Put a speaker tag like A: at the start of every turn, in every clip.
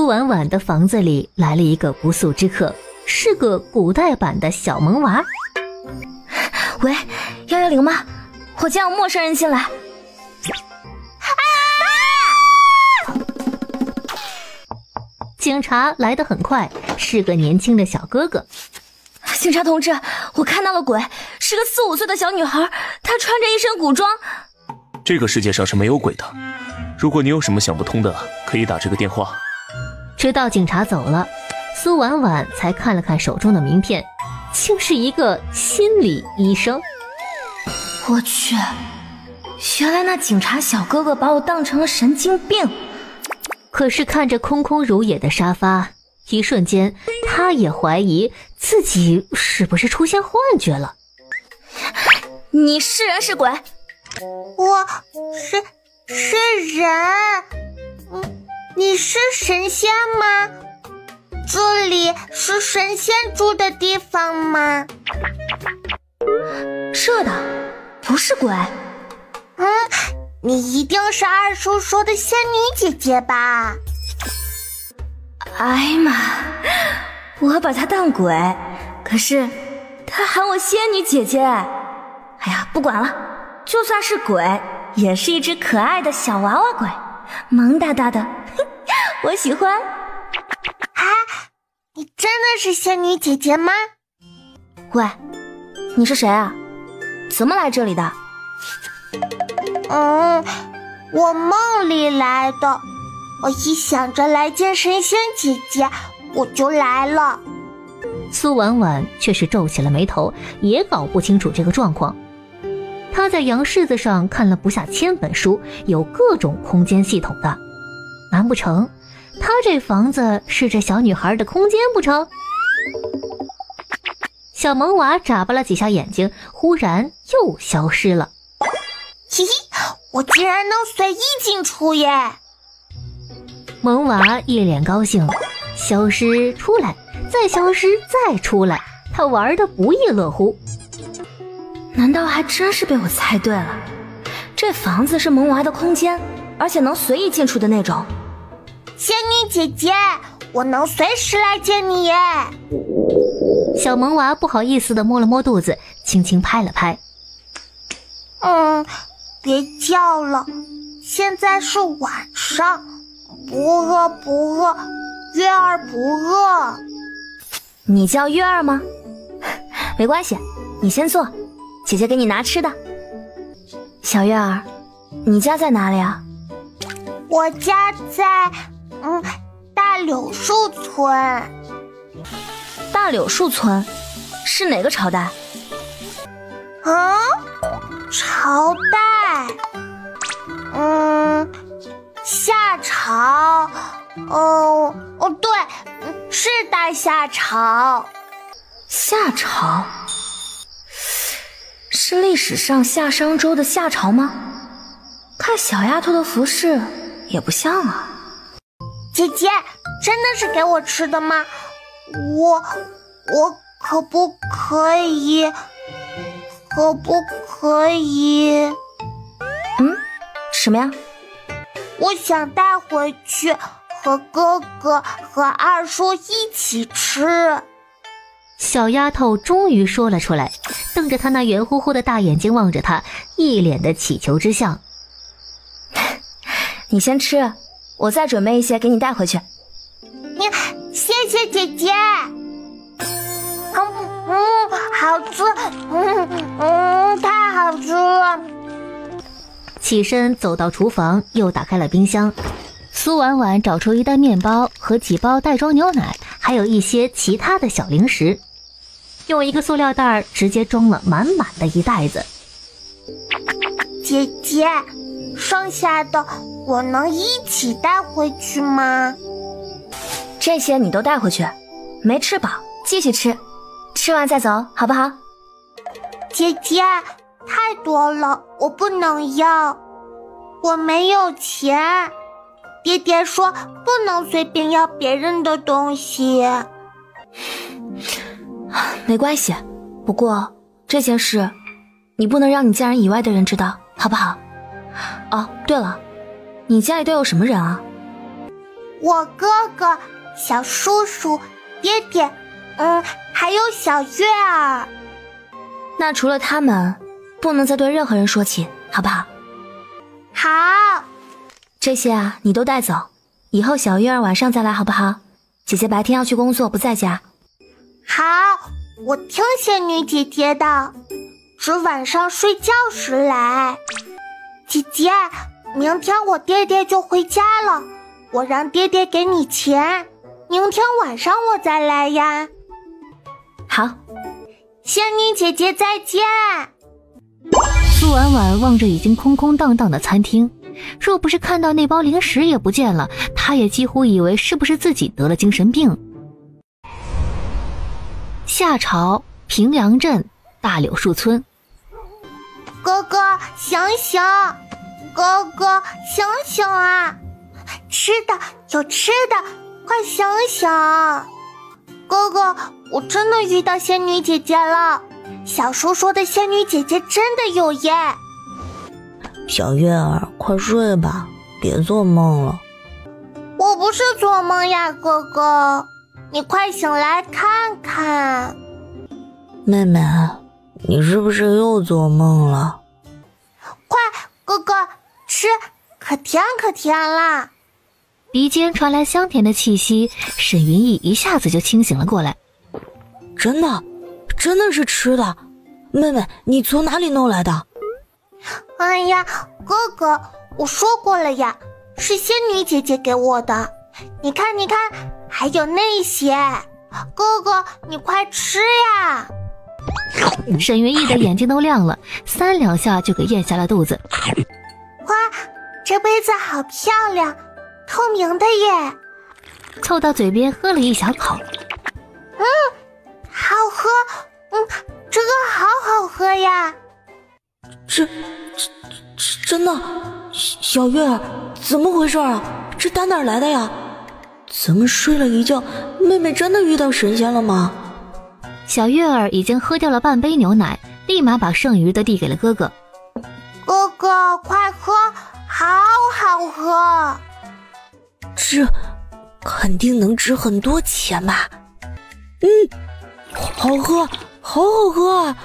A: 苏婉婉的房子里来了一个不速之客，是个古代版的小萌娃。
B: 喂，110吗？我家有陌生人进来。
A: 警察来得很快，是个年轻的小哥哥。
B: 警察同志，我看到了鬼，是个4、5岁的小女孩，她穿着一身古装。
C: 这个世界上是没有鬼的，如果你有什么想不通的，可以打这个电话。
A: 直到警察走了，苏婉婉才看了看手中的名片，竟是一个心理医生。
B: 我去，原来那警察小哥哥把我当成了神经病。
A: 可是看着空空如也的沙发，一瞬间他也怀疑自己是不是出现幻觉了。
B: 你是人是鬼？
D: 我是人。你是神仙吗？这里是神仙住的地方吗？
B: 这的不是鬼。
D: 你一定是二叔说的仙女姐姐吧？
B: 哎呀妈，我把她当鬼，可是她喊我仙女姐姐。哎呀，不管了，就算是鬼，也是一只可爱的小娃娃鬼，萌哒哒的，我喜欢。
D: 你真的是仙女姐姐吗？
B: 喂，你是谁啊？怎么来这里的？
D: 我梦里来的，我一想着来见神仙姐姐，我就来了。
A: 苏婉婉却是皱起了眉头，也搞不清楚这个状况。她在洋柿子上看了不下1000本书，有各种空间系统的，难不成她这房子是这小女孩的空间不成？小萌娃眨巴了几下眼睛，忽然又消失了。
D: 嘿嘿，我竟然能随意进出耶！
A: 萌娃一脸高兴，消失出来，再消失再出来，他玩得不亦乐乎。
B: 难道还真是被我猜对了？这房子是萌娃的空间，而且能随意进出的那种。
D: 仙女姐姐，我能随时来见你耶！
A: 小萌娃不好意思地摸了摸肚子，轻轻拍了拍。
D: 别叫了，现在是晚上，不饿，月儿不饿。
B: 你叫月儿吗？没关系，你先坐，姐姐给你拿吃的。小月儿，你家在哪里啊？
D: 我家在大柳树村。
B: 大柳树村是哪个朝代？
D: 朝代，夏朝，对，是大夏朝。
B: 夏朝是历史上夏商周的夏朝吗？看小丫头的服饰也不像啊。
D: 姐姐，真的是给我吃的吗？我可不可以？
B: 什么呀？
D: 我想带回去和哥哥和二叔一起吃。
A: 小丫头终于说了出来，瞪着她那圆乎乎的大眼睛望着她，一脸的乞求之相。
B: 你先吃，我再准备一些给你带回去。
D: 谢谢姐姐。好吃，太好吃了。
A: 起身走到厨房，又打开了冰箱。苏婉婉找出一袋面包和几包袋装牛奶，还有一些其他的小零食，用一个塑料袋直接装了满满的一袋子。
D: 姐姐，剩下的我能一起带回去吗？
B: 这些你都带回去，没吃饱继续吃，吃完再走好不好？
D: 姐姐，太多了，我不能要，我没有钱。爹爹说不能随便要别人的东西。
B: 没关系，不过这件事你不能让你家人以外的人知道，好不好？哦，对了，你家里都有什么人啊？
D: 我哥哥、小叔叔、爹爹，还有小月儿。
B: 那除了他们，不能再对任何人说起，好不好？
D: 好。
B: 这些啊，你都带走，以后小月儿晚上再来，好不好？姐姐白天要去工作，不在家。
D: 好，我听仙女姐姐的，只晚上睡觉时来。姐姐，明天我爹爹就回家了，我让爹爹给你钱，明天晚上我再来呀。
B: 好，
A: 仙女姐姐再见。苏婉婉望着已经空空荡荡的餐厅，若不是看到那包零食也不见了，她也几乎以为是不是自己得了精神病。夏朝平凉镇大柳树村，
D: 哥哥醒醒，哥哥醒醒啊！吃的有吃的，快醒醒！哥哥，我真的遇到仙女姐姐了，小叔说的仙女姐姐真的有耶。
E: 小月儿，快睡吧，别做梦了。
D: 我不是做梦呀，哥哥，你快醒来看看。
E: 妹妹，你是不是又做梦了？
D: 快，哥哥，吃，可甜可甜啦！
A: 鼻尖传来香甜的气息，沈云逸一下子就清醒了过来。
E: 真的是吃的。妹妹，你从哪里弄来的？
D: 哎呀，哥哥，我说过了呀，是仙女姐姐给我的。你看，还有那些。哥哥，你快吃呀！
A: 沈云逸的眼睛都亮了，3两下就给咽下了肚子。
D: 哇，这杯子好漂亮，透明的耶！
A: 凑到嘴边喝了一小口，
D: 好喝，这个好好喝呀！
E: 真的，小月儿，怎么回事啊？这单哪来的呀？咱们睡了一觉，妹妹真的遇到神仙了吗？
A: 小月儿已经喝掉了半杯牛奶，立马把剩余的递给了哥哥。
D: 哥哥，快喝，好好喝！
E: 这肯定能值很多钱吧？好喝，好好喝啊！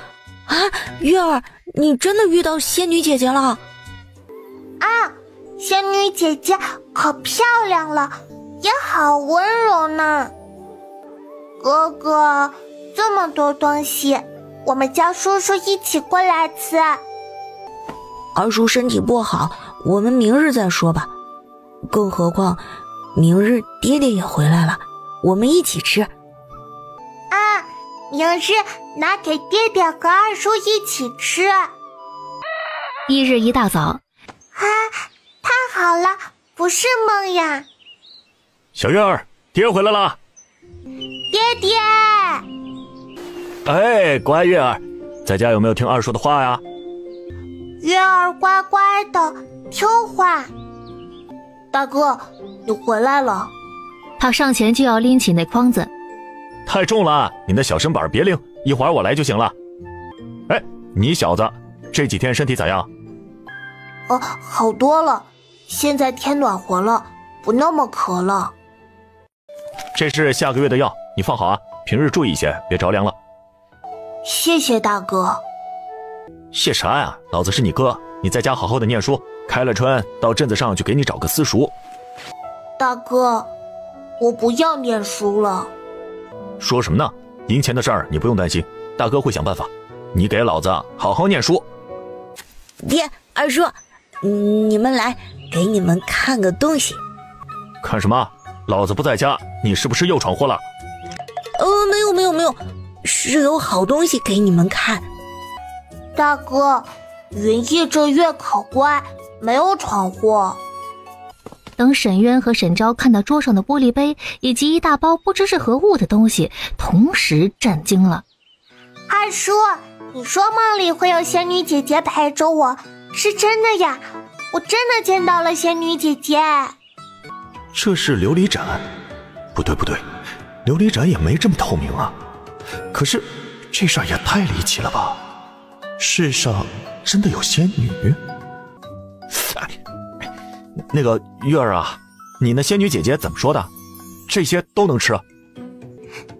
E: 月儿，你真的遇到仙女姐姐了？
D: 啊，仙女姐姐可漂亮了，也好温柔呢。哥哥，这么多东西，我们叫叔叔一起过来吃。
E: 二叔身体不好，我们明日再说吧。更何况，明日爹爹也回来了，我们一起吃。
D: 明日拿给爹爹和二叔一起吃。
A: 1日一大早，
D: 太好了，不是梦呀！
C: 小月儿，爹回来了。
D: 爹爹！
C: 哎，乖月儿，在家有没有听二叔的话呀？
D: 月儿乖乖的，听话。大哥，你回来了。
A: 他上前就要拎起那筐子。
C: 太重了，你那小身板别拎，一会儿我来就行了。哎，你小子这几天身体咋样？
D: 好多了，现在天暖和了，不那么渴了。
C: 这是下个月的药，你放好啊，平日注意一些，别着凉了。
D: 谢谢大哥。
C: 谢啥呀？老子是你哥，你在家好好的念书，开了春到镇子上去给你找个私塾。
D: 大哥，我不要念书了。
C: 说什么呢？赢钱的事儿你不用担心，大哥会想办法。你给老子好好念书。
E: 爹，二叔，你们来，给你们看个东西。
C: 看什么？老子不在家，你是不是又闯祸了？
E: 没有，是有好东西给你们看。
D: 大哥，云逸这月可乖，没有闯祸。
A: 等沈渊和沈昭看到桌上的玻璃杯以及一大包不知是何物的东西，同时震惊了。
D: 二叔，你说梦里会有仙女姐姐陪着我，是真的呀？我真的见到了仙女姐姐。
F: 这是琉璃盏？不对，琉璃盏也没这么透明啊。可是这事儿也太离奇了吧？世上真的有仙女？
C: 那个月儿啊，你那仙女姐姐怎么说的？这些都能吃？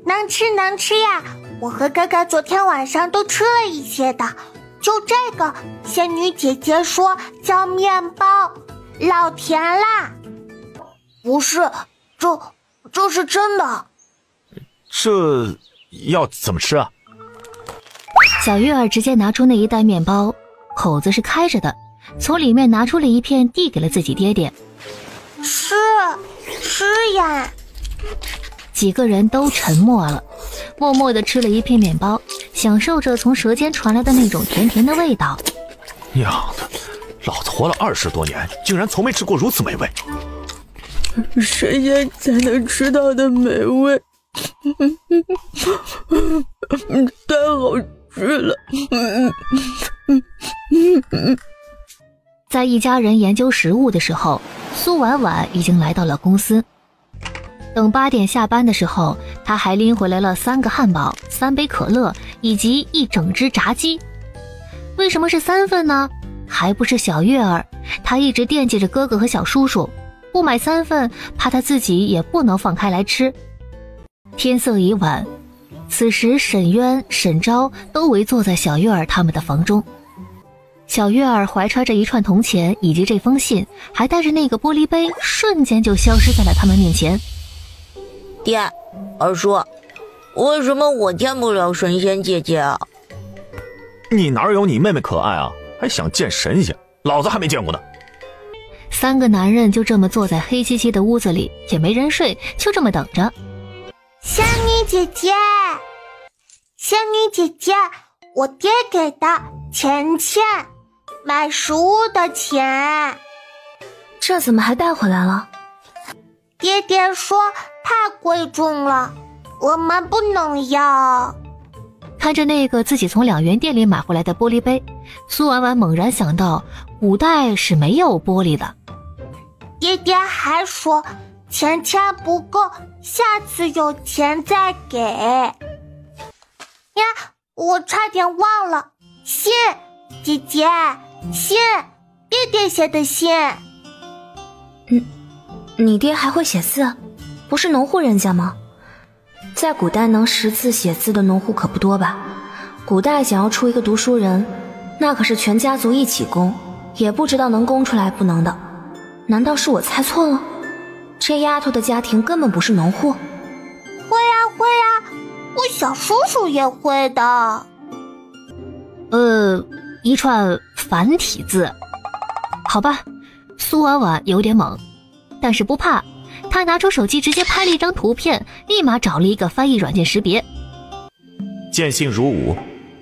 D: 能吃能吃呀，我和哥哥昨天晚上都吃了一些的。就这个，仙女姐姐说叫面包，老甜啦。
B: 不是，这是真的。
C: 这要怎么吃啊？
A: 小月儿直接拿出那一袋面包，口子是开着的，从里面拿出了一片递给了自己爹爹。
D: 吃呀！
A: 几个人都沉默了，默默地吃了一片面包，享受着从舌尖传来的那种甜甜的味道。
C: 娘的，老子活了20多年，竟然从没吃过如此美味。
E: 神仙才能吃到的美味，太好吃了。
A: 在一家人研究食物的时候，苏婉婉已经来到了公司。等8点下班的时候，她还拎回来了3个汉堡、3杯可乐以及1整只炸鸡。为什么是3份呢？还不是小月儿，她一直惦记着哥哥和小叔叔，不买3份，怕她自己也不能放开来吃。天色已晚，此时沈渊、沈昭都围坐在小月儿他们的房中。小月儿怀揣着一串铜钱以及这封信，还带着那个玻璃杯，瞬间就消失在了他们面前。
E: 爹，二叔，为什么我见不了神仙姐姐啊？
C: 你哪有你妹妹可爱啊？还想见神仙？老子还没见过呢。
A: 3个男人就这么坐在黑漆漆的屋子里，也没人睡，就这么等着。
D: 仙女姐姐，仙女姐姐，我爹给的钱，买食物的钱。
B: 这怎么还带回来了？
D: 爹爹说太贵重了，我们不能要。
A: 看着那个自己从2元店里买回来的玻璃杯，苏婉婉猛然想到，古代是没有玻璃的。
D: 爹爹还说钱不够，下次有钱再给。呀，我差点忘了，信，姐姐，信，爹爹写的信。
B: 你爹还会写字？不是农户人家吗？在古代能识字写字的农户可不多吧？古代想要出一个读书人，那可是全家族一起供，也不知道能供出来不能的。难道是我猜错了？这丫头的家庭根本不是农户。
D: 会呀，我小叔叔也会的。
A: 一串繁体字。好吧，苏婉婉有点懵，但是不怕，她拿出手机直接拍了一张图片，立马找了一个翻译软件识别。
C: 见信如吾，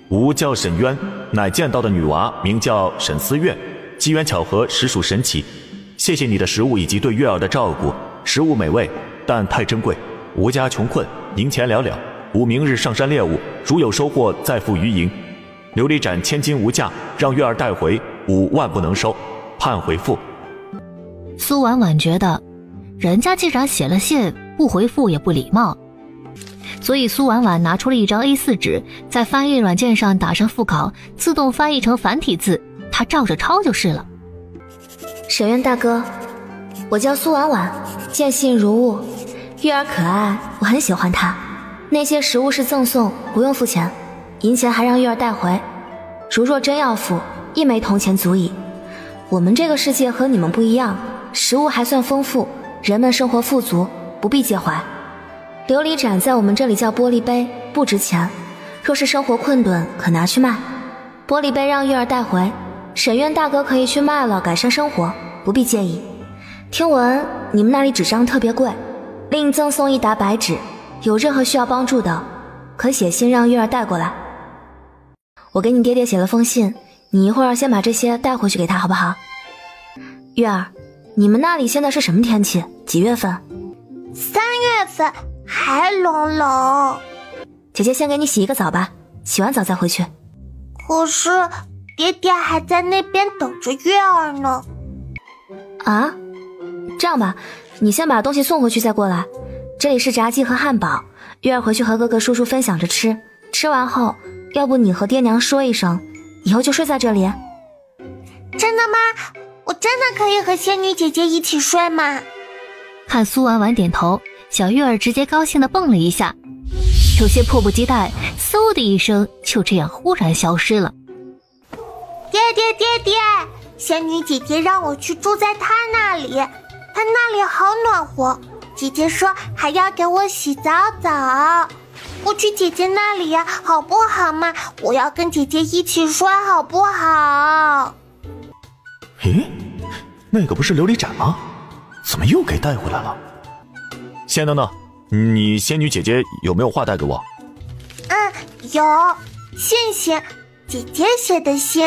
C: 吾叫沈渊，乃见到的女娃名叫沈思月，机缘巧合，实属神奇。谢谢你的食物以及对月儿的照顾，食物美味，但太珍贵，吾家穷困，银钱寥寥，吾明日上山猎物，如有收获，再付余银。琉璃盏千金无价，让月儿带回，吾万不能收，盼回复。
A: 苏婉婉觉得，人家既然写了信，不回复也不礼貌，所以苏婉婉拿出了一张 A4 纸，在翻译软件上打上副稿，自动翻译成繁体字，她照着抄就是了。
B: 沈渊大哥，我叫苏婉婉，见信如晤，月儿可爱，我很喜欢她。那些食物是赠送，不用付钱，银钱还让月儿带回。如若真要付，1枚铜钱足矣。我们这个世界和你们不一样，食物还算丰富，人们生活富足，不必介怀。琉璃盏在我们这里叫玻璃杯，不值钱，若是生活困顿，可拿去卖。玻璃杯让月儿带回，沈渊大哥可以去卖了，改善生活，不必介意。听闻你们那里纸张特别贵，另赠送1沓白纸，有任何需要帮助的，可写信让月儿带过来。我给你爹爹写了封信，你一会儿先把这些带回去给他，好不好？月儿，你们那里现在是什么天气？几月份
D: ？3月份，还冷。
B: 姐姐先给你洗一个澡吧，洗完澡再回去。
D: 可是爹爹还在那边等着月儿呢。
B: 啊，这样吧，你先把东西送回去再过来。这里是炸鸡和汉堡，月儿回去和哥哥叔叔分享着吃，吃完后要不你和爹娘说一声，以后就睡在这里。
D: 真的吗？我真的可以和仙女姐姐一起睡吗？
A: 看苏婉婉点头，小月儿直接高兴地蹦了一下，有些迫不及待，嗖的一声就这样忽然消失了。
D: 爹爹，仙女姐姐让我去住在她那里，她那里好暖和，姐姐说还要给我洗澡澡。我去姐姐那里呀，好不好嘛？我要跟姐姐一起睡，好不好？
F: 咦，那个不是琉璃盏吗？怎么又给带回来了？
C: 先等等，你仙女姐姐有没有话带给我？
D: 有，信，姐姐写的信。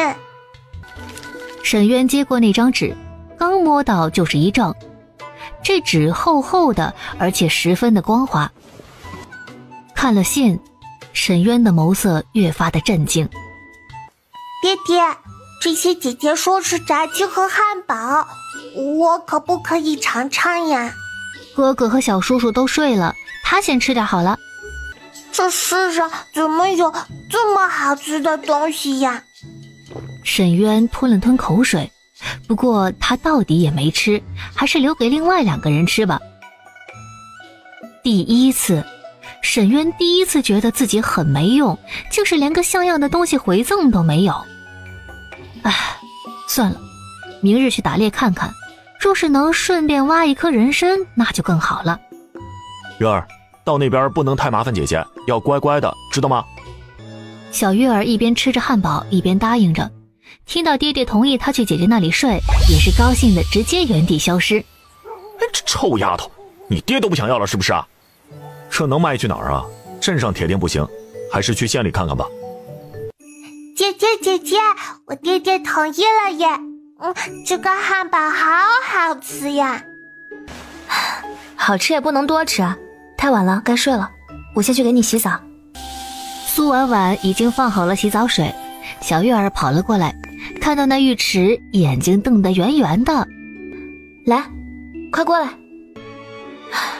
A: 沈渊接过那张纸，刚摸到就是一怔。这纸厚厚的，而且十分的光滑。看了信，沈渊的眸色越发的震惊。
D: 爹爹，这些姐姐说是炸鸡和汉堡，我可不可以尝尝呀？
A: 哥哥和小叔叔都睡了，他先吃点好了。
D: 这世上怎么有这么好吃的东西呀？
A: 沈渊吞了吞口水，不过他到底也没吃，还是留给另外2个人吃吧。沈渊第一次觉得自己很没用，就是连个像样的东西回赠都没有。算了，明日去打猎看看，若是能顺便挖一颗人参，那就更好了。
C: 月儿，到那边不能太麻烦姐姐，要乖乖的，知道吗？
A: 小月儿一边吃着汉堡一边答应着，听到爹爹同意她去姐姐那里睡，也是高兴的直接原地消失。
C: 这臭丫头，你爹都不想要了是不是啊？这能卖去哪儿啊？镇上铁定不行，还是去县里看看吧。
D: 姐姐，我爹爹同意了耶。这个汉堡好好吃呀。
B: 好吃也不能多吃啊，太晚了该睡了，我先去给你洗澡。
A: 苏婉婉已经放好了洗澡水，小月儿跑了过来，看到那浴池，眼睛瞪得圆圆的。
B: 来，快过来。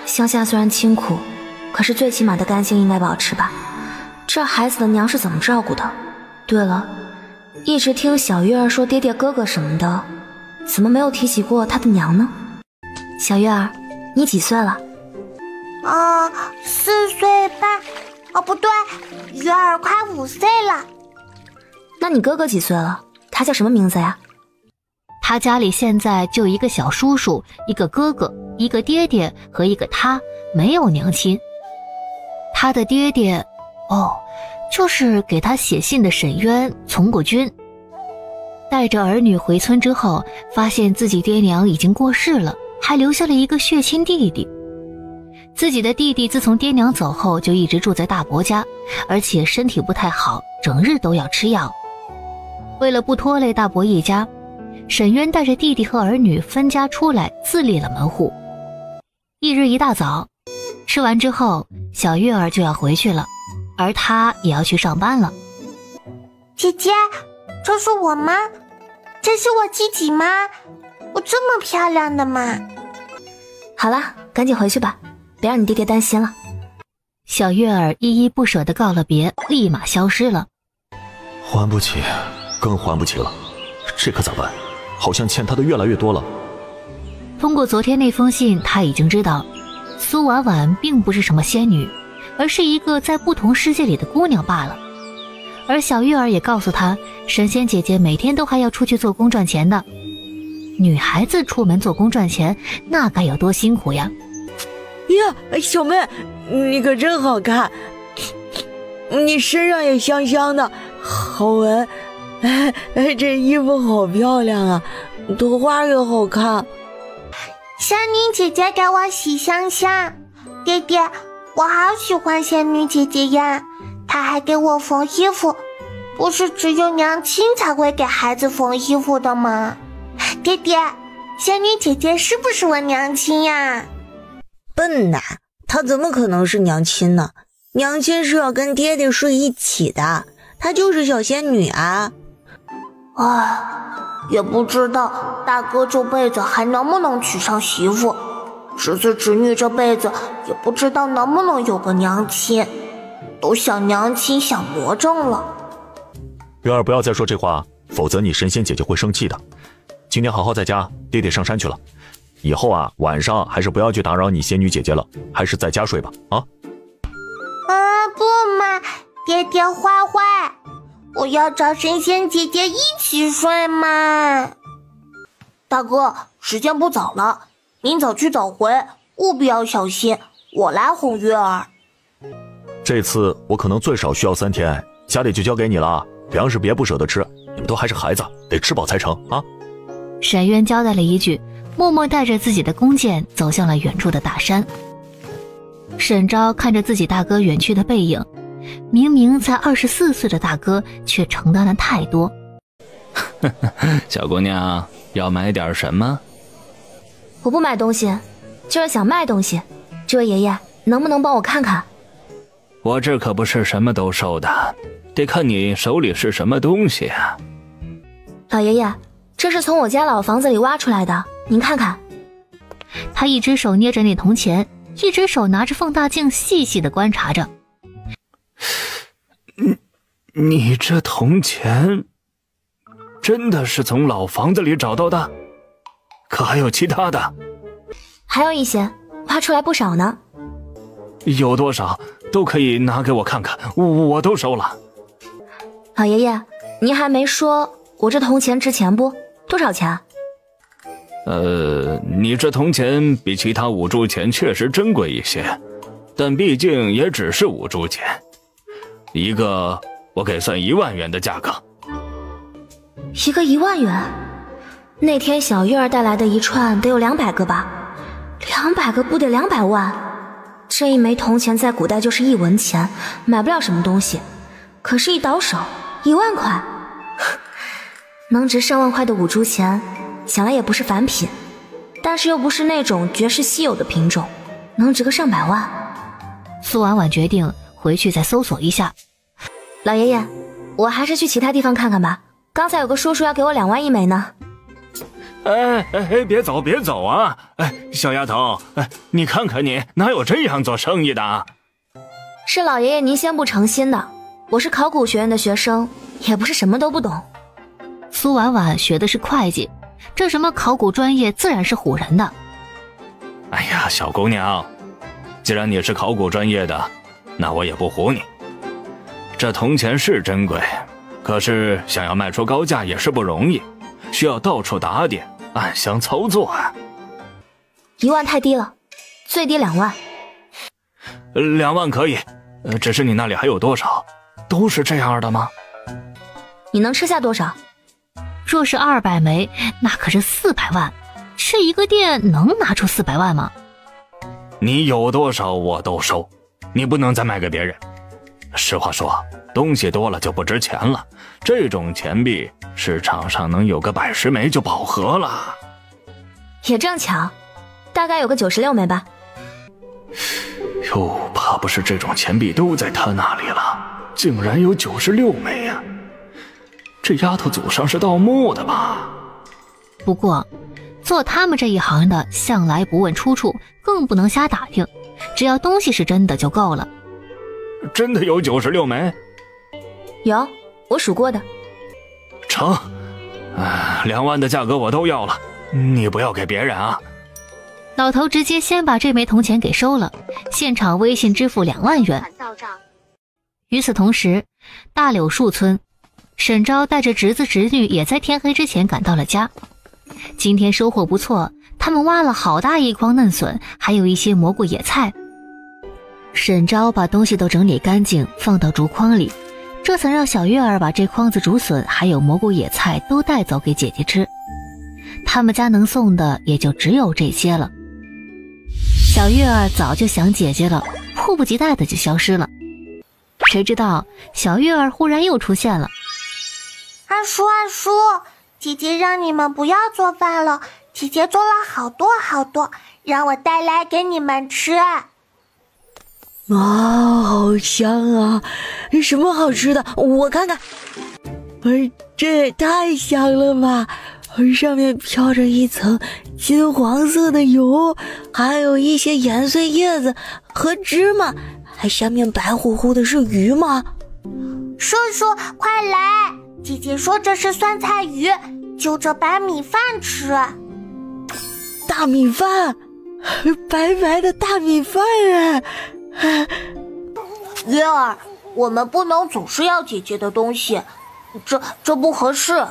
B: 乡下虽然清苦，可是最起码的干净应该保持吧？这孩子的娘是怎么照顾的？对了，一直听小月儿说爹爹哥哥什么的，怎么没有提起过他的娘呢？小月儿，你几岁了
D: ？4岁半。不对，月儿快5岁了。
B: 那你哥哥几岁了？他叫什么名字呀？
A: 他家里现在就一个小叔叔，一个哥哥，一个爹爹和一个他，没有娘亲。他的爹爹，就是给他写信的沈渊从过军。带着儿女回村之后，发现自己爹娘已经过世了，还留下了一个血亲弟弟。自己的弟弟自从爹娘走后就一直住在大伯家，而且身体不太好，整日都要吃药。为了不拖累大伯一家，沈渊带着弟弟和儿女分家出来，自立了门户。一日一大早，吃完之后，小月儿就要回去了，而他也要去上班了。
D: 姐姐，这是我吗？这是我自己吗？我这么漂亮的吗？
B: 好了，赶紧回去吧，别让你爹爹担心了。
A: 小月儿依依不舍地告了别，立马消失了。
C: 还不起，更还不起了，这可咋办？好像欠他的越来越多了。
A: 通过昨天那封信，他已经知道苏婉婉并不是什么仙女，而是一个在不同世界里的姑娘罢了。而小月儿也告诉他，神仙姐姐每天都还要出去做工赚钱的。女孩子出门做工赚钱，那该有多辛苦呀！
E: 呀，小妹，你可真好看，你身上也香香的，好闻。这衣服好漂亮啊，头花也好看。
D: 仙女姐姐给我洗香香，爹爹，我好喜欢仙女姐姐呀！她还给我缝衣服，不是只有娘亲才会给孩子缝衣服的吗？爹爹，仙女姐姐是不是我娘亲呀？
E: 笨呐，她怎么可能是娘亲呢？娘亲是要跟爹爹睡一起的，她就是小仙女啊。
D: 也不知道大哥这辈子还能不能娶上媳妇，侄子侄女这辈子也不知道能不能有个娘亲，都想娘亲想魔怔了。
C: 月儿不要再说这话，否则你神仙姐姐会生气的。今天好好在家，爹爹上山去了，以后啊，晚上还是不要去打扰你仙女姐姐了，还是在家睡吧。啊？
D: 不嘛，爹爹坏坏，我要找神仙姐姐一起睡嘛。大哥，时间不早了，您早去早回，务必要小心，我来哄月儿。
C: 这次我可能最少需要3天，家里就交给你了，粮食别不舍得吃，你们都还是孩子，得吃饱才成啊。
A: 沈渊交代了一句，默默带着自己的弓箭走向了远处的大山。沈昭看着自己大哥远去的背影，明明才24岁的大哥却承担了太多。
G: 小姑娘，要买点什么？
B: 我不买东西，就是想卖东西。这位爷爷，能不能帮我看看？
G: 我这可不是什么都收的，得看你手里是什么东西啊。
B: 老爷爷，这是从我家老房子里挖出来的，您看看。
A: 他一只手捏着那铜钱，一只手拿着放大镜细细地观察着。
G: 你这铜钱真的是从老房子里找到的？可还有其他的？
B: 还有一些，挖出来不少呢。
G: 有多少都可以拿给我看看，我都收了。
B: 老爷爷，您还没说我这铜钱值钱不？多少钱？
G: 你这铜钱比其他5铢钱确实珍贵一些，但毕竟也只是5铢钱，一个我给算1万元的价格。
B: 一个1万元？那天小月儿带来的一串得有200个吧？200个不得200万？这一枚铜钱在古代就是1文钱，买不了什么东西。可是一倒手1万块，能值上万块的5铢钱，想来也不是凡品，但是又不是那种绝世稀有的品种，能值个上百万。
A: 苏婉婉决定回去再搜索一下。
B: 老爷爷，我还是去其他地方看看吧。刚才有个叔叔要给我2万1枚呢。
G: 别走别走啊！小丫头，你看看你，哪有这样做生意的？
B: 是老爷爷您先不诚心的，我是考古学院的学生，也不是什么都不懂。
A: 苏婉婉学的是会计，这什么考古专业自然是唬人的。
G: 哎呀，小姑娘，既然你是考古专业的，那我也不唬你。这铜钱是珍贵，可是想要卖出高价也是不容易，需要到处打点，暗箱操作啊。
B: 1万太低了，最低2万。
G: 2万可以，只是你那里还有多少？都是这样的吗？
B: 你能吃下多少？
A: 若是200枚，那可是400万。这一个店能拿出400万吗？
G: 你有多少我都收，你不能再卖给别人。实话说，东西多了就不值钱了，这种钱币市场上能有个100、10枚就饱和了。
B: 也正巧，大概有个96枚吧。
G: 哟，怕不是这种钱币都在他那里了，竟然有96枚啊！这丫头祖上是盗墓的吧？
A: 不过做他们这一行的向来不问出处，更不能瞎打听，只要东西是真的就够了。
G: 真的有96枚？
B: 有，我数过的。
G: 成，2万的价格我都要了，你不要给别人啊。
A: 老头直接先把这枚铜钱给收了，现场微信支付2万元。与此同时，大柳树村，沈昭带着侄子侄女也在天黑之前赶到了家。今天收获不错，他们挖了好大一筐嫩笋，还有一些蘑菇野菜。沈昭把东西都整理干净，放到竹筐里，这才让小月儿把这筐子竹笋还有蘑菇野菜都带走给姐姐吃。他们家能送的也就只有这些了。小月儿早就想姐姐了，迫不及待的就消失了。谁知道小月儿忽然又出现了。
D: 二叔，姐姐让你们不要做饭了，姐姐做了好多好多，让我带来给你们吃。
E: 好香啊！什么好吃的？我看看。这也太香了吧！上面飘着一层金黄色的油，还有一些盐碎叶子和芝麻，还下面白乎乎的是鱼吗？
D: 叔叔，快来！姐姐说这是酸菜鱼，就着白米饭吃。
E: 大大米饭，白白的大米饭哎！
D: 月儿，我们不能总是要姐姐的东西，这不合适。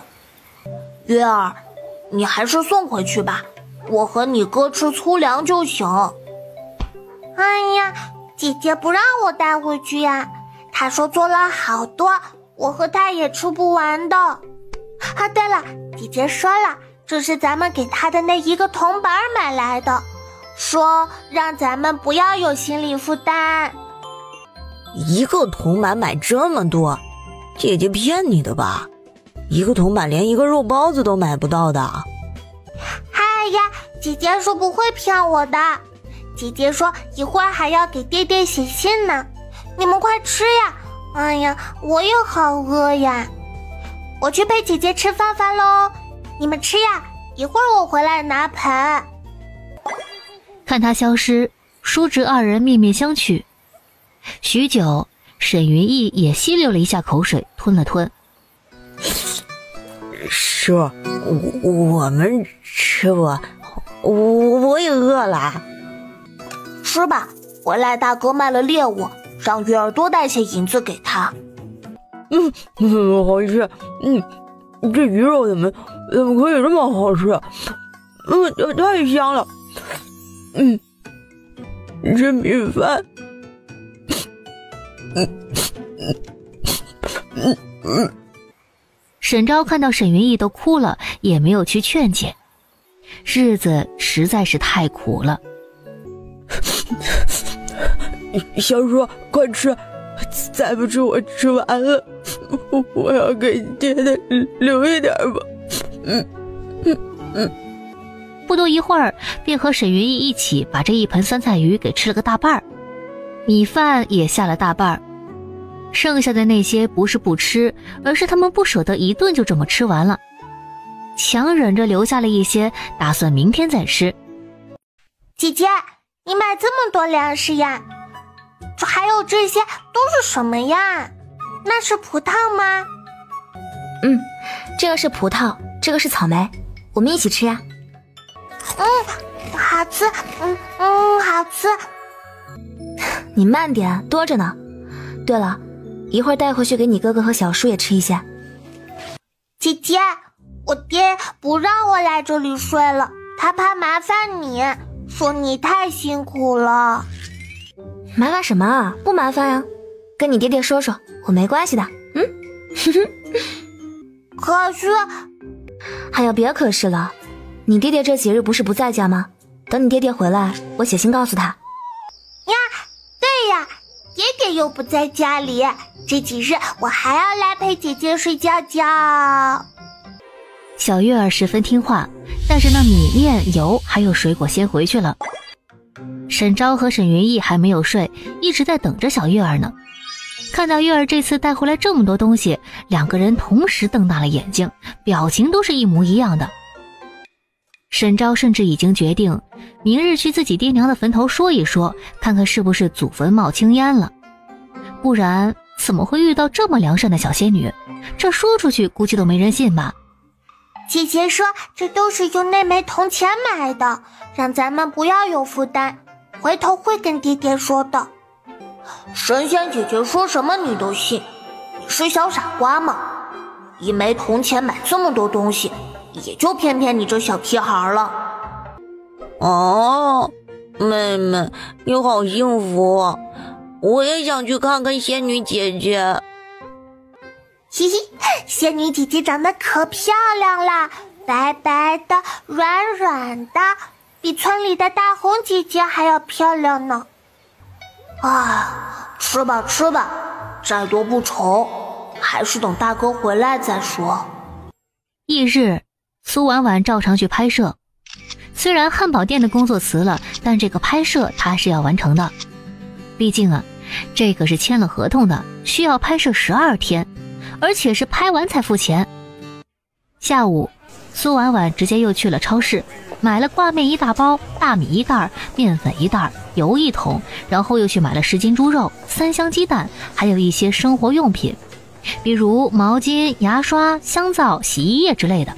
D: 月儿，你还是送回去吧，我和你哥吃粗粮就行。
H: 哎呀，姐姐不让我带回去呀，她说做了好多，我和她也吃不完的。啊，对了，姐姐说了，这是咱们给她的那1个铜板买来的，说让咱们不要有心理负担。
E: 1个铜板买这么多，姐姐骗你的吧？1个铜板连1个肉包子都买不到的。
H: 哎呀，姐姐说不会骗我的，姐姐说一会儿还要给爹爹写信呢。你们快吃呀！哎呀，我也好饿呀。我去陪姐姐吃饭喽，你们吃呀，一会儿我回来拿盆。
A: 看他消失，叔侄2人面面相觑。许久，沈云逸也吸溜了一下口水，吞了吞。
E: 叔，我们吃吧，我也饿了。
D: 吃吧，回来大哥卖了猎物，让月儿多带些银子给他。
E: 好吃。这鱼肉怎么可以这么好吃？太香了。这米饭。
A: 沈昭看到沈云逸都哭了，也没有去劝解。日子实在是太苦了。
E: 小叔，快吃，再不吃我吃完了。我要给爹爹留一点吧。
A: 不多一会儿，便和沈云逸一起把这一盆酸菜鱼给吃了个大半，米饭也下了大半。剩下的那些不是不吃，而是他们不舍得一顿就这么吃完了，强忍着留下了一些，打算明天再吃。
H: 姐姐，你买这么多粮食呀？还有这些都是什么呀？那是葡萄吗？
B: 这个是葡萄，这个是草莓，我们一起吃呀。
H: 好吃，好吃。
B: 你慢点，多着呢。对了，一会儿带回去给你哥哥和小叔也吃一些。
H: 姐姐，我爹不让我来这里睡了，他怕麻烦你，说你太辛苦了。
B: 麻烦什么啊？不麻烦呀，跟你爹爹说说，我没关系的。
H: 可是，
B: 哎呀，别可是了，你爹爹这几日不是不在家吗？等你爹爹回来，我写信告诉他。
H: 呀，对呀，爹爹又不在家里，这几日我还要来陪姐姐睡觉觉。
A: 小月儿十分听话，带着那米面油还有水果先回去了。沈昭和沈云逸还没有睡，一直在等着小月儿呢。看到月儿这次带回来这么多东西，2个人同时瞪大了眼睛，表情都是一模一样的。沈昭甚至已经决定明日去自己爹娘的坟头说一说，看看是不是祖坟冒青烟了，不然怎么会遇到这么良善的小仙女？这说出去估计都没人信吧。
H: 姐姐说这都是用那枚铜钱买的，让咱们不要有负担，回头会跟爹爹说的。
D: 神仙姐姐说什么你都信，你是小傻瓜吗？1枚铜钱买这么多东西，也就骗骗你这小屁孩了。
E: 哦，妹妹，你好幸福，我也想去看看仙女姐姐。
H: 嘿嘿，仙女姐姐长得可漂亮啦，白白的，软软的，比村里的大红姐姐还要漂亮呢。
D: 吃吧吃吧，再多不愁，还是等大哥回来再说。
A: 翌日，苏婉婉照常去拍摄。虽然汉堡店的工作辞了，但这个拍摄她是要完成的。毕竟啊，这个是签了合同的，需要拍摄12天，而且是拍完才付钱。下午，苏婉婉直接又去了超市，买了挂面1大包，大米1袋，面粉1袋，油1桶，然后又去买了10斤猪肉、3箱鸡蛋，还有一些生活用品，比如毛巾、牙刷、香皂、洗衣液之类的。